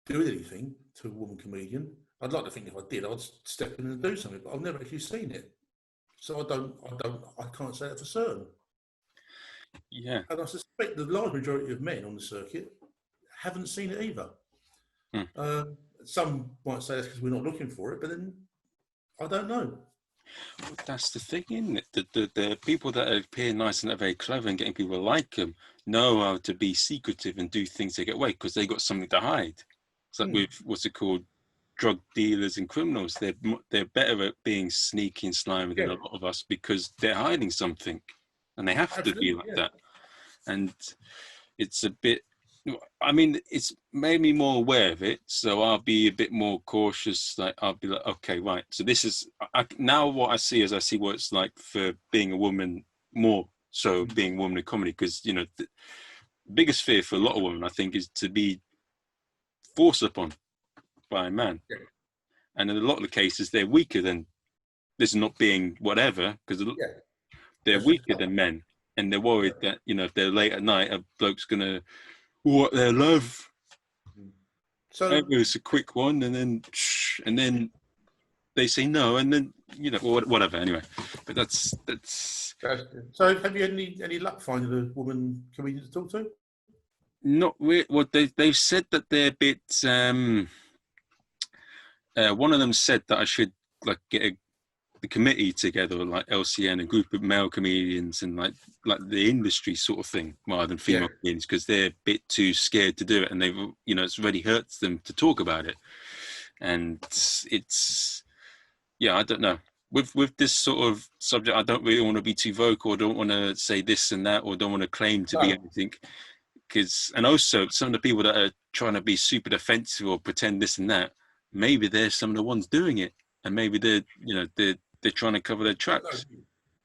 B: do anything to a woman comedian. I'd like to think if I did, I'd step in and do something, but I've never actually seen it. So I can't say that for certain.
A: Yeah.
B: And I suspect the large majority of men on the circuit haven't seen it either. Some might say that's because we're not looking for it, but then I don't know.
A: Well, that's the thing, isn't it? The people that appear nice and are very clever and getting people to like them know how to be secretive and do things to get away because they got something to hide. It's like with what's it called, drug dealers and criminals. They're better at being sneaky and slimy than a lot of us because they're hiding something, and they have to be like that. And it's a bit. I mean, it's made me more aware of it, so I'll be a bit more cautious. Like I'll be like, okay, right. So this is now what I see is I see what it's like for being a woman more so being a woman in comedy because the biggest fear for a lot of women I think is to be forced upon by a man, and in a lot of the cases they're weaker than this is not being whatever because they're weaker than men, and they're worried that if they're late at night, a bloke's gonna what their love. So it was a quick one, and then they say no, and then whatever. Anyway, but that's.
B: So have you had any luck finding a woman comedian to talk to?
A: Not really. Well, they've said that they're a bit. One of them said that I should get the committee together, like LCN, a group of male comedians, and like the industry sort of thing, rather than female comedians, because they're a bit too scared to do it, and they've it's really hurts them to talk about it, and it's I don't know. With this sort of subject, I don't really want to be too vocal. I don't want to say this and that, or don't want to claim to be anything. And also some of the people that are trying to be super defensive or pretend this and that, maybe they're some of the ones doing it, and maybe they're trying to cover their tracks.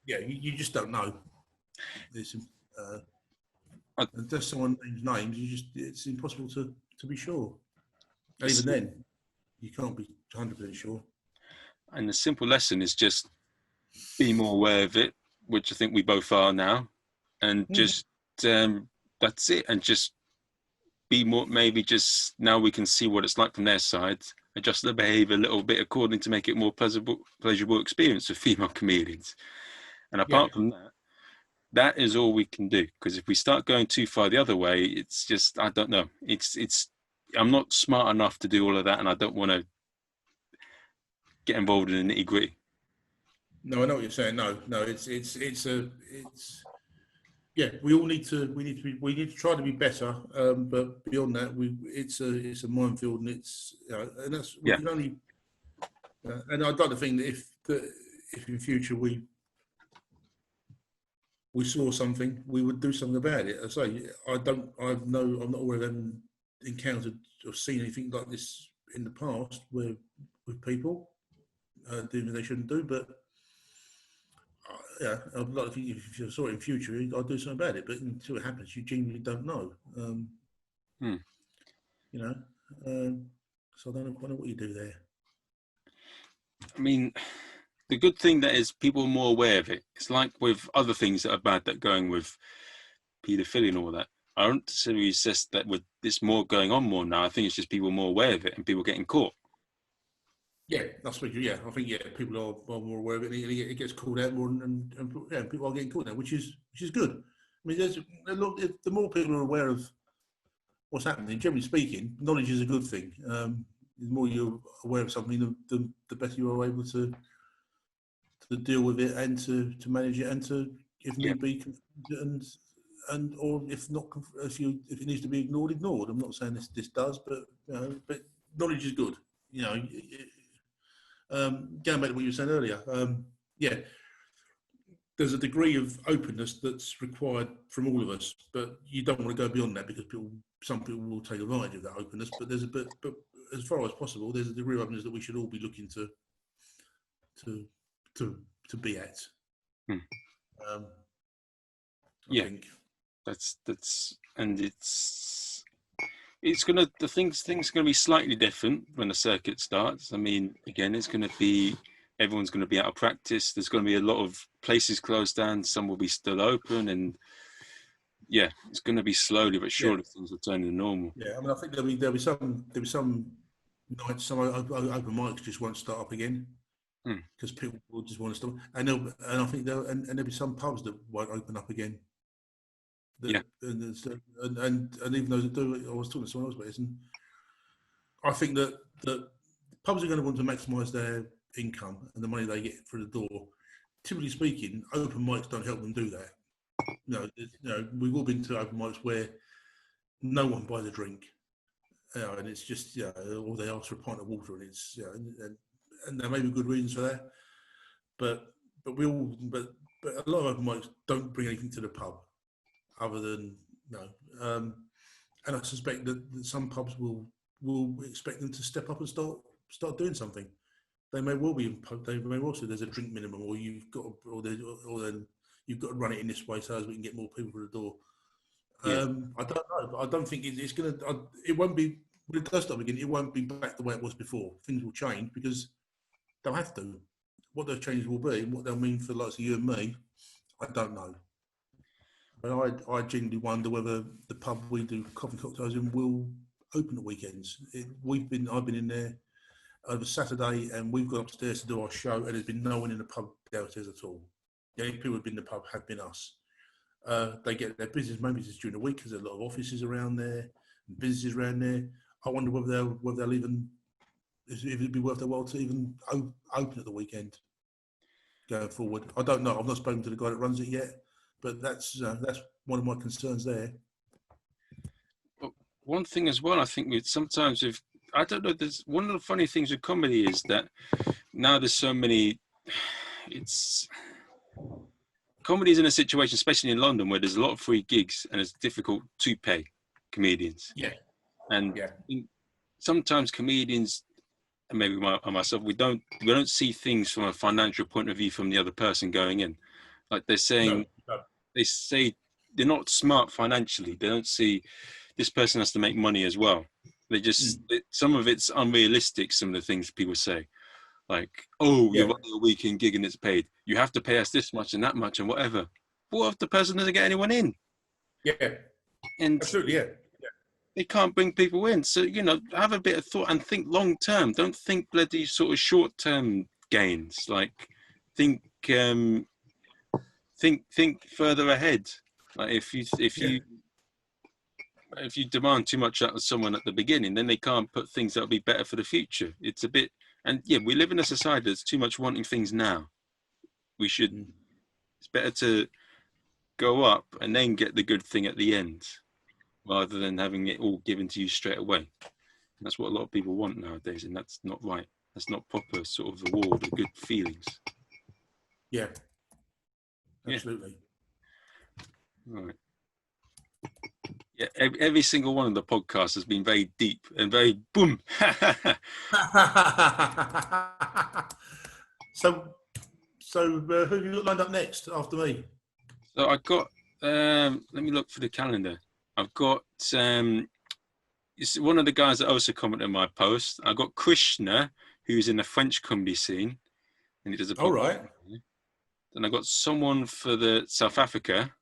B: Yeah, you just don't know. Unless someone names, it's impossible to be sure. And even then, you can't be 100% sure.
A: And the simple lesson is just be more aware of it, which I think we both are now, and just that's it. And just be more. Maybe just now we can see what it's like from their side. Adjust the behaviour a little bit according to make it more pleasurable experience for female comedians. And apart from that, that is all we can do. Because if we start going too far the other way, it's just I don't know. It's I'm not smart enough to do all of that, and I don't want to get involved in the nitty gritty.
B: No, I know what you're saying. No, we all need to try to be better. But beyond that, it's a minefield, and and that's we can only. And I'd like to think that if in future we saw something, we would do something about it. I say I'm not aware of having encountered or seen anything like this in the past with people doing what they shouldn't do, but. I'd like to think if you saw it in future, I'll do something about it. But until it happens, you genuinely don't know. So I don't know what you do there.
A: I mean, the good thing that is people are more aware of it. It's like with other things that are bad that going with paedophilia and all that. I don't necessarily suggest that with this more going on more now. I think it's just people more aware of it and people getting caught.
B: Yeah, that's what. Yeah, I think people are more aware of it. It gets called out more, and people are getting caught now, which is good. I mean, the more people are aware of what's happening, generally speaking, knowledge is a good thing. The more you're aware of something, the better you are able to deal with it and to manage it and to, if need be, and or if not, if it needs to be ignored. I'm not saying this does, but knowledge is good. Going back to what you were saying earlier, there's a degree of openness that's required from all of us, but you don't want to go beyond that because some people will take advantage of that openness. But but as far as possible, there's a degree of openness that we should all be looking to to be at.
A: Hmm.
B: I think
A: that's and it's gonna things are gonna be slightly different when the circuit starts. I mean, again, it's gonna be everyone's gonna be out of practice. There's gonna be a lot of places closed down. Some will be still open, and yeah, it's gonna be slowly but surely things will turn to normal.
B: Yeah, I mean, I think there'll be some nights, some open mics just won't start up again because people will just want to stop, and I think there'll be some pubs that won't open up again. And even those that do, I was talking to someone else about this, and I think that pubs are going to want to maximise their income and the money they get through the door. Typically speaking, open mics don't help them do that. We've all been to open mics where no one buys a drink, and it's just or they ask for a pint of water, and it's and there may be good reasons for that, but a lot of open mics don't bring anything to the pub other than and I suspect that some pubs will expect them to step up and start doing something. They may well be. They may well say there's a drink minimum, or then you've got to run it in this way so as we can get more people through the door. I don't know, but I don't think it's going to. It won't be when it does stop again. It won't be back the way it was before. Things will change because they'll have to. What those changes will be, and what they'll mean for the likes of you and me, I don't know. But I genuinely wonder whether the pub we do coffee cocktails in will open at weekends. I've been in there over Saturday, and we've gone upstairs to do our show, and there's been no one in the pub downstairs at all. The only people who've been in the pub have been us. They get their business maybe just during the week because there's a lot of offices around there and businesses around there. I wonder whether they'll even, if it'd be worth their while to even open at the weekend going forward. I don't know. I've not spoken to the guy that runs it yet, but that's one of my concerns there.
A: But one thing as well, I think I don't know. There's one of the funny things with comedy is that now there's so many. Comedy's in a situation, especially in London, where there's a lot of free gigs and it's difficult to pay comedians.
B: Yeah,
A: and sometimes comedians, and maybe myself, we don't see things from a financial point of view from the other person going in. Like they're saying, they say they're not smart financially. They don't see this person has to make money as well. They just some of it's unrealistic. Some of the things people say, like, "Oh, you're running a weekend gig and it's paid. You have to pay us this much and that much and whatever." But what if the person doesn't get anyone in?
B: Yeah,
A: and
B: absolutely,
A: they can't bring people in. So have a bit of thought and think long term. Don't think bloody sort of short term gains. Like think further ahead. Like if you demand too much out of someone at the beginning, then they can't put things that'll be better for the future. It's a bit, and we live in a society that's too much wanting things now. It's better to go up and then get the good thing at the end, rather than having it all given to you straight away. And that's what a lot of people want nowadays, and that's not right. That's not proper sort of reward of good feelings.
B: Yeah, absolutely.
A: Right. Yeah, every single one of the podcasts has been very deep and very boom.
B: So who have you got lined up next after me?
A: So I got. Let me look for the calendar. I've got. It's one of the guys that also commented on my post. I got Krishna, who's in the French comedy scene, and he does a.
B: All right.
A: Then I got someone for the South Africa.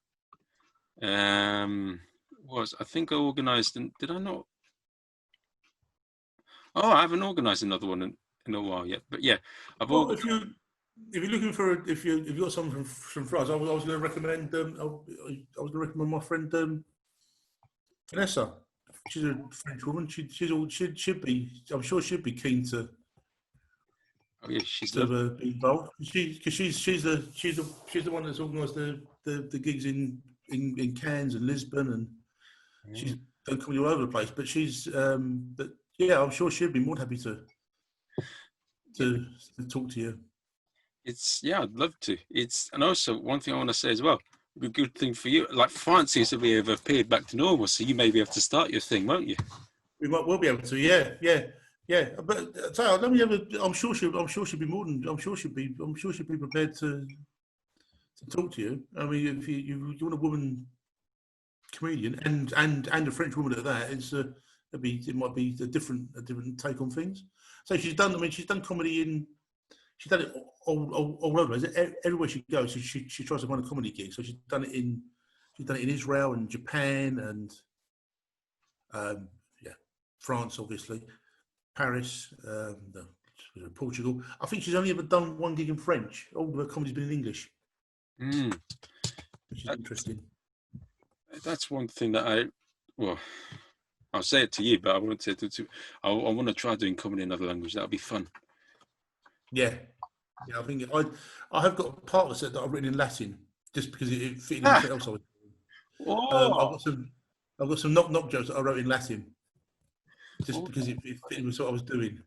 A: I think I organised. Did I not? Oh, I haven't organised another one in a while yet. But yeah, I've.
B: Well, if you're looking for if you've got someone from France, I was going to recommend. I was going to recommend my friend Vanessa. She's a French woman. Should be. I'm sure she'd be keen to.
A: Oh yeah, she's
B: be involved. She's the one that's organised the gigs in Cannes and Lisbon, and she's done comedy all over the place. But I'm sure she'd be more than happy to talk to you.
A: I'd love to. And also one thing I want to say as well, a good thing for you, like France seems to have appeared back to normal, so you may be able to start your thing, won't you?
B: We might will be able to. Yeah, yeah, yeah. But so let me have a. I'm sure she'll be more than. I'm sure she'll be prepared to talk to you. I mean, if you want a woman comedian and a French woman at that, it might be a different take on things. So she's done. I mean, she's done comedy in. She's done it all over. Everywhere she goes, she tries to find a comedy gig. So she's done it in Israel and Japan and yeah, France, obviously, Paris, Portugal. I think she's only ever done one gig in French. All of her comedy's been in English,
A: Mm,
B: which is
A: that,
B: interesting.
A: that's one thing that well, I'll say it to you, but I won't say it to. I want to try doing comedy in another language. That'll be fun.
B: Yeah, yeah. I have got a part of the set that I've written in Latin just because it fitted in
A: Ah,
B: something else I was doing.
A: oh,
B: I've got some knock jokes that I wrote in Latin just
A: oh,
B: because it fitted with what I was doing.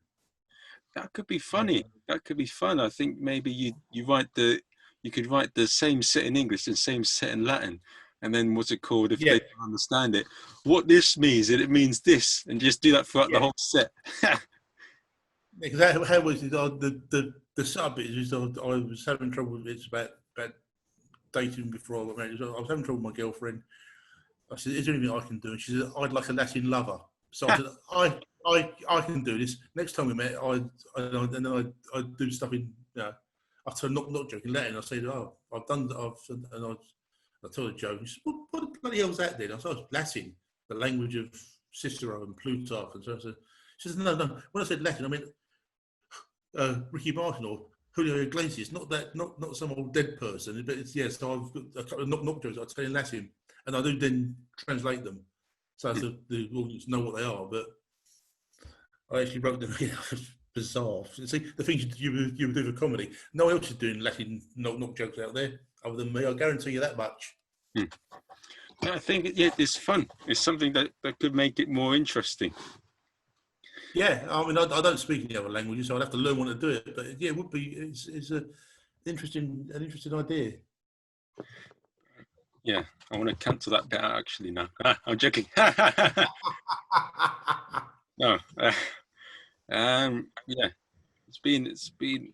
A: that could be
B: Uh,
A: funny. That could be fun. I think maybe you could write the same set in English and same set in Latin, and then what's it called if
B: yeah,
A: they don't understand it? What this means, and it means this, and just do that throughout the
B: yeah.
A: whole set.
B: Because how was it? The sub is I was having trouble with it. It's about dating before I got married. I was having trouble with my girlfriend. I said, "Is there anything I can do?" And she said, "I'd like a Latin lover." So I said, "I can do this." Next time we met, and then I do stuff in, I tell not joking Latin. I said, "Oh, I told a joke. She said, "What the bloody hell's that?" Then I said, "It's Latin, the language of Cicero and Plutarch." And so I said, she said, "No. When I said Latin, I mean Ricky Martin or Julio Iglesias, not some old dead person, but it's yeah." So I've got a couple of knock jokes I tell in Latin, and I do then translate them so as the audience know what they are. But I actually wrote them. It's bizarre. See, the things you would do for comedy, no one else is doing Latin knock jokes out there other than me. I guarantee you that much.
A: I think it's fun. It's something that could make it more interesting.
B: Yeah, I mean, I don't speak any other languages, so I'd have to learn one to do it. But yeah, it would be. It's an interesting idea.
A: Yeah, I want to cancel that bit out actually now. I'm joking. No, yeah, it's been.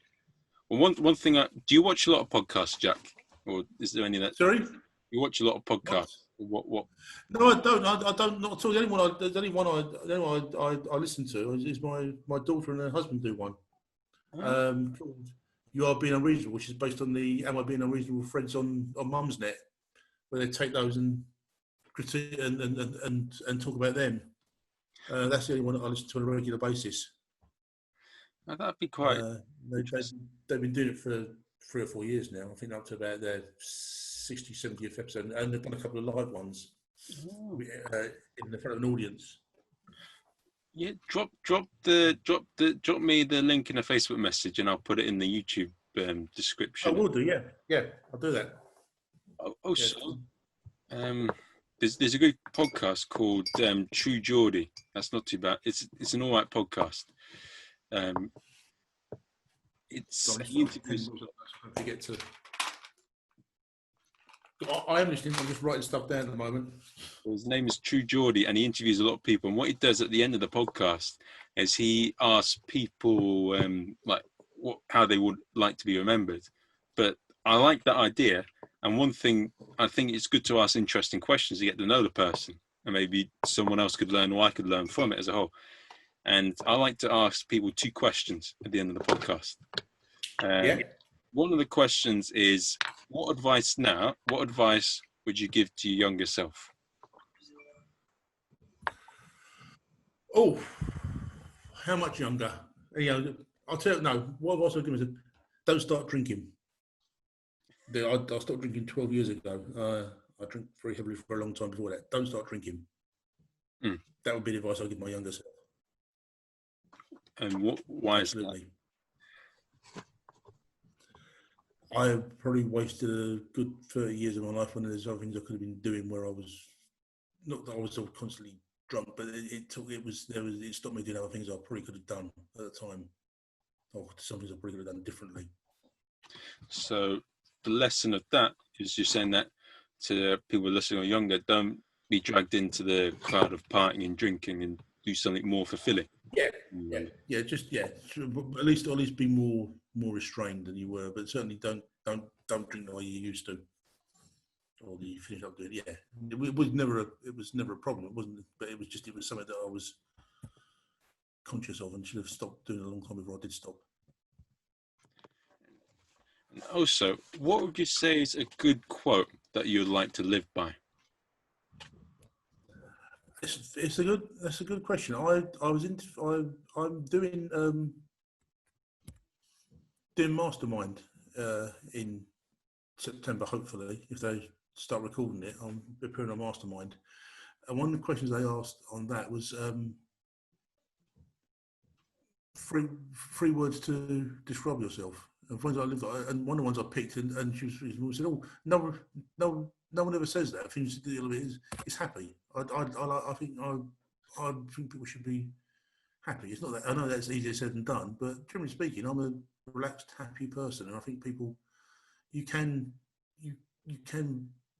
A: Well, one thing. Do you watch a lot of podcasts, Jack, or is there any that
B: Sorry,
A: you watch a lot of
B: what?
A: podcasts? What?
B: No, I don't. I don't. Not at all. The only one I listen to is my daughter and her husband do one.
A: Oh,
B: Called "You Are Being Unreasonable," which is based on the "Am I Being Unreasonable" threads on Mumsnet, where they take those and critique and talk about them. That's the only one that I listen to on a regular basis.
A: that'd be quite
B: Uh,
A: interesting.
B: they've been doing it for 3 or 4 years now. I think up to about their 60th, 70th episode, and they've done a couple of live ones
A: Oh.
B: uh, in the front of an audience.
A: Yeah, drop me the link in a Facebook message, and I'll put it in the YouTube
B: I
A: description.
B: will do, yeah, yeah, I'll do that.
A: Also,
B: Yes,
A: there's a good podcast called True Geordie. That's not too bad. It's an all right podcast. Um,
B: so
A: it's
B: I'm
A: he
B: just
A: interviews.
B: to get to. I am listening. I'm just writing stuff down at the moment.
A: His name is True Geordie, and he interviews a lot of people. And what he does at the end of the podcast is he asks people like how they would like to be remembered. But I like that idea. And one thing I think it's good to ask interesting questions to get to know the person, and maybe someone else could learn or I could learn from it as a whole. And I like to ask people 2 questions at the end of the podcast.
B: Yeah.
A: One of the questions is, what advice would you give to your younger self?
B: Oh, how much younger? I'll tell you. No, what was I going to say? Don't start drinking. I stopped drinking 12 years ago. I drank very heavily for a long time before that. Don't start drinking.
A: Mm.
B: That would be the advice I'd give my younger self.
A: And why
B: Absolutely.
A: is
B: I probably wasted a good 30 years of my life when there's other things I could have been doing where I was not that I was constantly drunk, but it stopped me doing other things I probably could have done at the time, or some things I probably could have done differently.
A: So the lesson of that is you're saying that to people listening or younger, don't be dragged into the crowd of partying and drinking, and do something more fulfilling.
B: Yeah, yeah. Just at least be more restrained than you were, but certainly don't drink the way you used to, or you finish up doing. Yeah, it was never a problem. It wasn't, but it was something that I was conscious of and should have stopped doing a long time before I did stop.
A: And also, what would you say is a good quote that you'd like to live by?
B: That's a good question. I'm doing mastermind in September. Hopefully, if they start recording it, I'm preparing a mastermind. And one of the questions they asked on that was three words to describe yourself. And ones I lived, and one of the ones I picked, and she said, "Oh, no one ever says that. I think the deal of it is happy. I think people should be happy. It's not that I know that's easier said than done, but generally speaking, I'm a relaxed, happy person, and I think people you can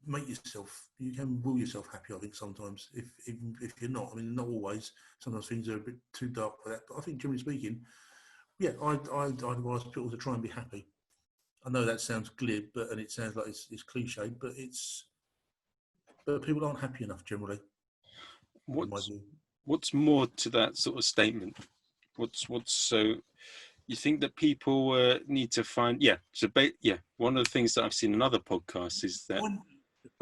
B: make yourself, you can will yourself happy. I think sometimes, if you're not, I mean, not always. Sometimes things are a bit too dark for that. But I think generally speaking, yeah, I'd advise people to try and be happy. I know that sounds glib, and it sounds like it's cliched, but people aren't happy enough generally.
A: What's more to that sort of statement? What's so you think that people need to find? One of the things that I've seen in other podcasts is that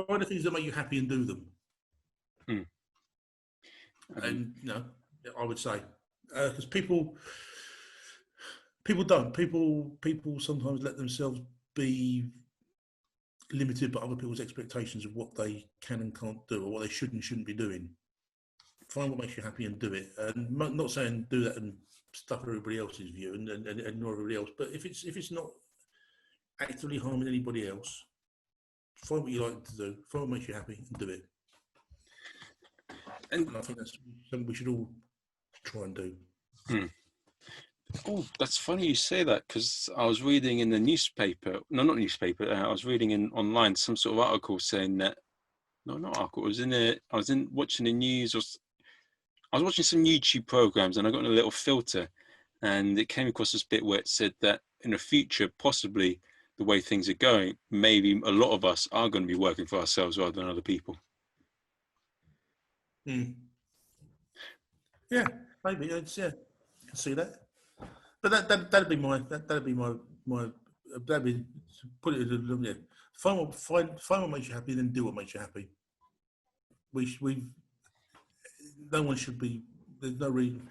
B: find the things that make you happy and do them. And I would say because people don't. People sometimes let themselves be limited by other people's expectations of what they can and can't do, or what they should and shouldn't be doing. Find what makes you happy and do it. And not saying do that and stuff everybody else's view and ignore everybody else. But if it's not actively harming anybody else, find what you like to do. Find what makes you happy and do it. And I think that's something we should all try and do.
A: Oh, that's funny you say that, because I was reading in the newspaper. No, not newspaper. I was reading online some sort of article saying that. No, not article. I was watching the news, or I was watching some YouTube programs, and I got in a little filter, and it came across this bit where it said that in the future, possibly the way things are going, maybe a lot of us are going to be working for ourselves rather than other people.
B: Yeah, maybe. I can see that. But that'd be my that'd be put it in. Yeah. Find what makes you happy, then do what makes you happy. No one should be. There's no reason.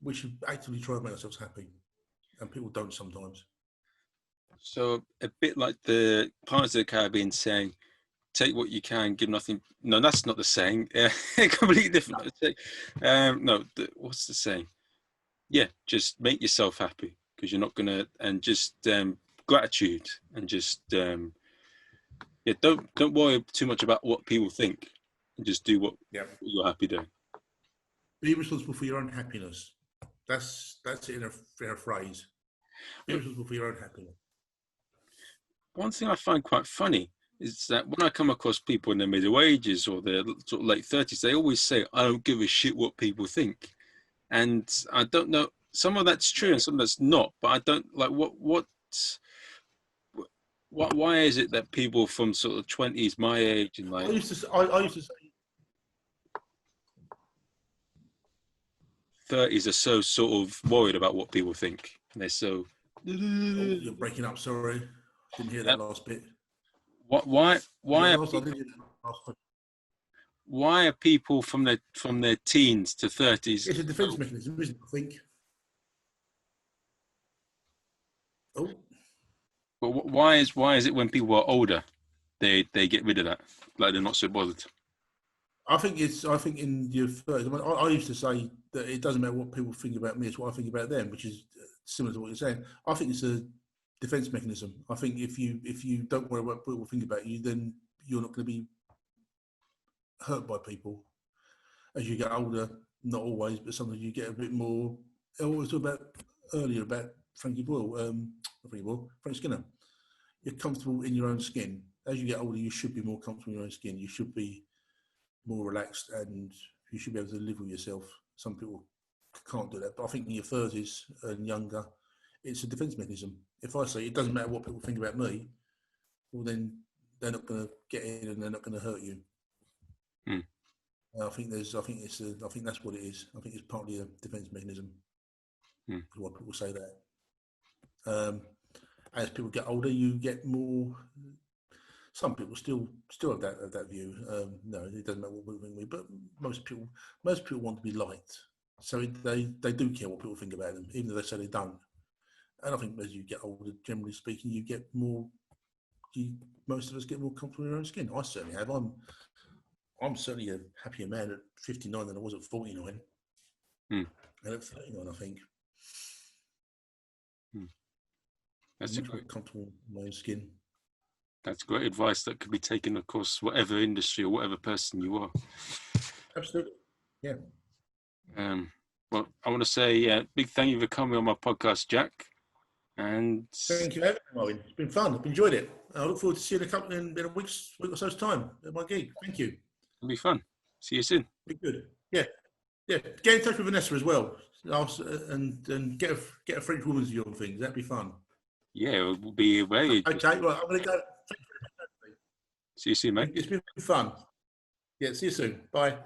B: We should actively try to make ourselves happy, and people don't sometimes.
A: So a bit like the Pirates of the Caribbean saying, "Take what you can, give nothing." No, that's not the saying. Completely different. No, what's the saying? Yeah, just make yourself happy, because you're not gonna, and just gratitude, and just don't worry too much about what people think, and just do what you're happy doing.
B: Be responsible for your own happiness. That's it in a phrase. Be responsible for your own happiness.
A: One thing I find quite funny is that when I come across people in their middle ages or their sort of late 30s, they always say, "I don't give a shit what people think," and I don't know. Some of that's true and some of that's not. But I don't like why is it that people from sort of 20s, my age, and like
B: I used to say
A: 30s are so sort of worried about what people think. And they're so.
B: Oh, you're breaking up. Sorry, didn't hear that last bit.
A: Why are people from their teens to 30s?
B: It's a defense mechanism, isn't it? I think. Oh.
A: But why is it when people are older, they get rid of that, like they're not so bothered?
B: I think in your first. I used to say that it doesn't matter what people think about me; it's what I think about them, which is similar to what you're saying. I think it's a defense mechanism. I think if you don't worry what people think about you, then you're not going to be hurt by people. As you get older, not always, but sometimes you get a bit more. I was talking about earlier about Frankie Boyle. not anymore, Frank Skinner. You're comfortable in your own skin. As you get older, you should be more comfortable in your own skin. You should be more relaxed, and you should be able to live with yourself. Some people can't do that, but I think in your 30s and younger, it's a defence mechanism. If I say it doesn't matter what people think about me, well then they're not going to get in and they're not going to hurt you. I think that's what it is. I think it's partly a defence mechanism. Why people say that. As people get older, you get more. Some people still have that view. No, it doesn't matter what people think of me, but most people want to be liked, so they do care what people think about them, even though they say they don't. And I think as you get older, generally speaking, you get more. Most of us get more comfortable in our own skin. I certainly have. I'm certainly a happier man at 59 than I was at 49, and at 39, I think.
A: That's
B: much more comfortable in my own skin.
A: That's great advice that could be taken, of course, whatever industry or whatever person you are.
B: Absolutely, yeah.
A: Well, I want to say big thank you for coming on my podcast, Jack. And
B: thank you for having me, Marvin. It's been fun. I've enjoyed it. I look forward to seeing a couple in a week or so's time at my gig. Thank you.
A: It'll be fun. See you soon.
B: Be good. Yeah. Get in touch with Vanessa as well, and get a French woman's view on things. That'd be fun.
A: Yeah, it will be very interesting.
B: Okay, right. I'm going to go.
A: See you soon, mate.
B: It's been fun. Yeah, see you soon. Bye.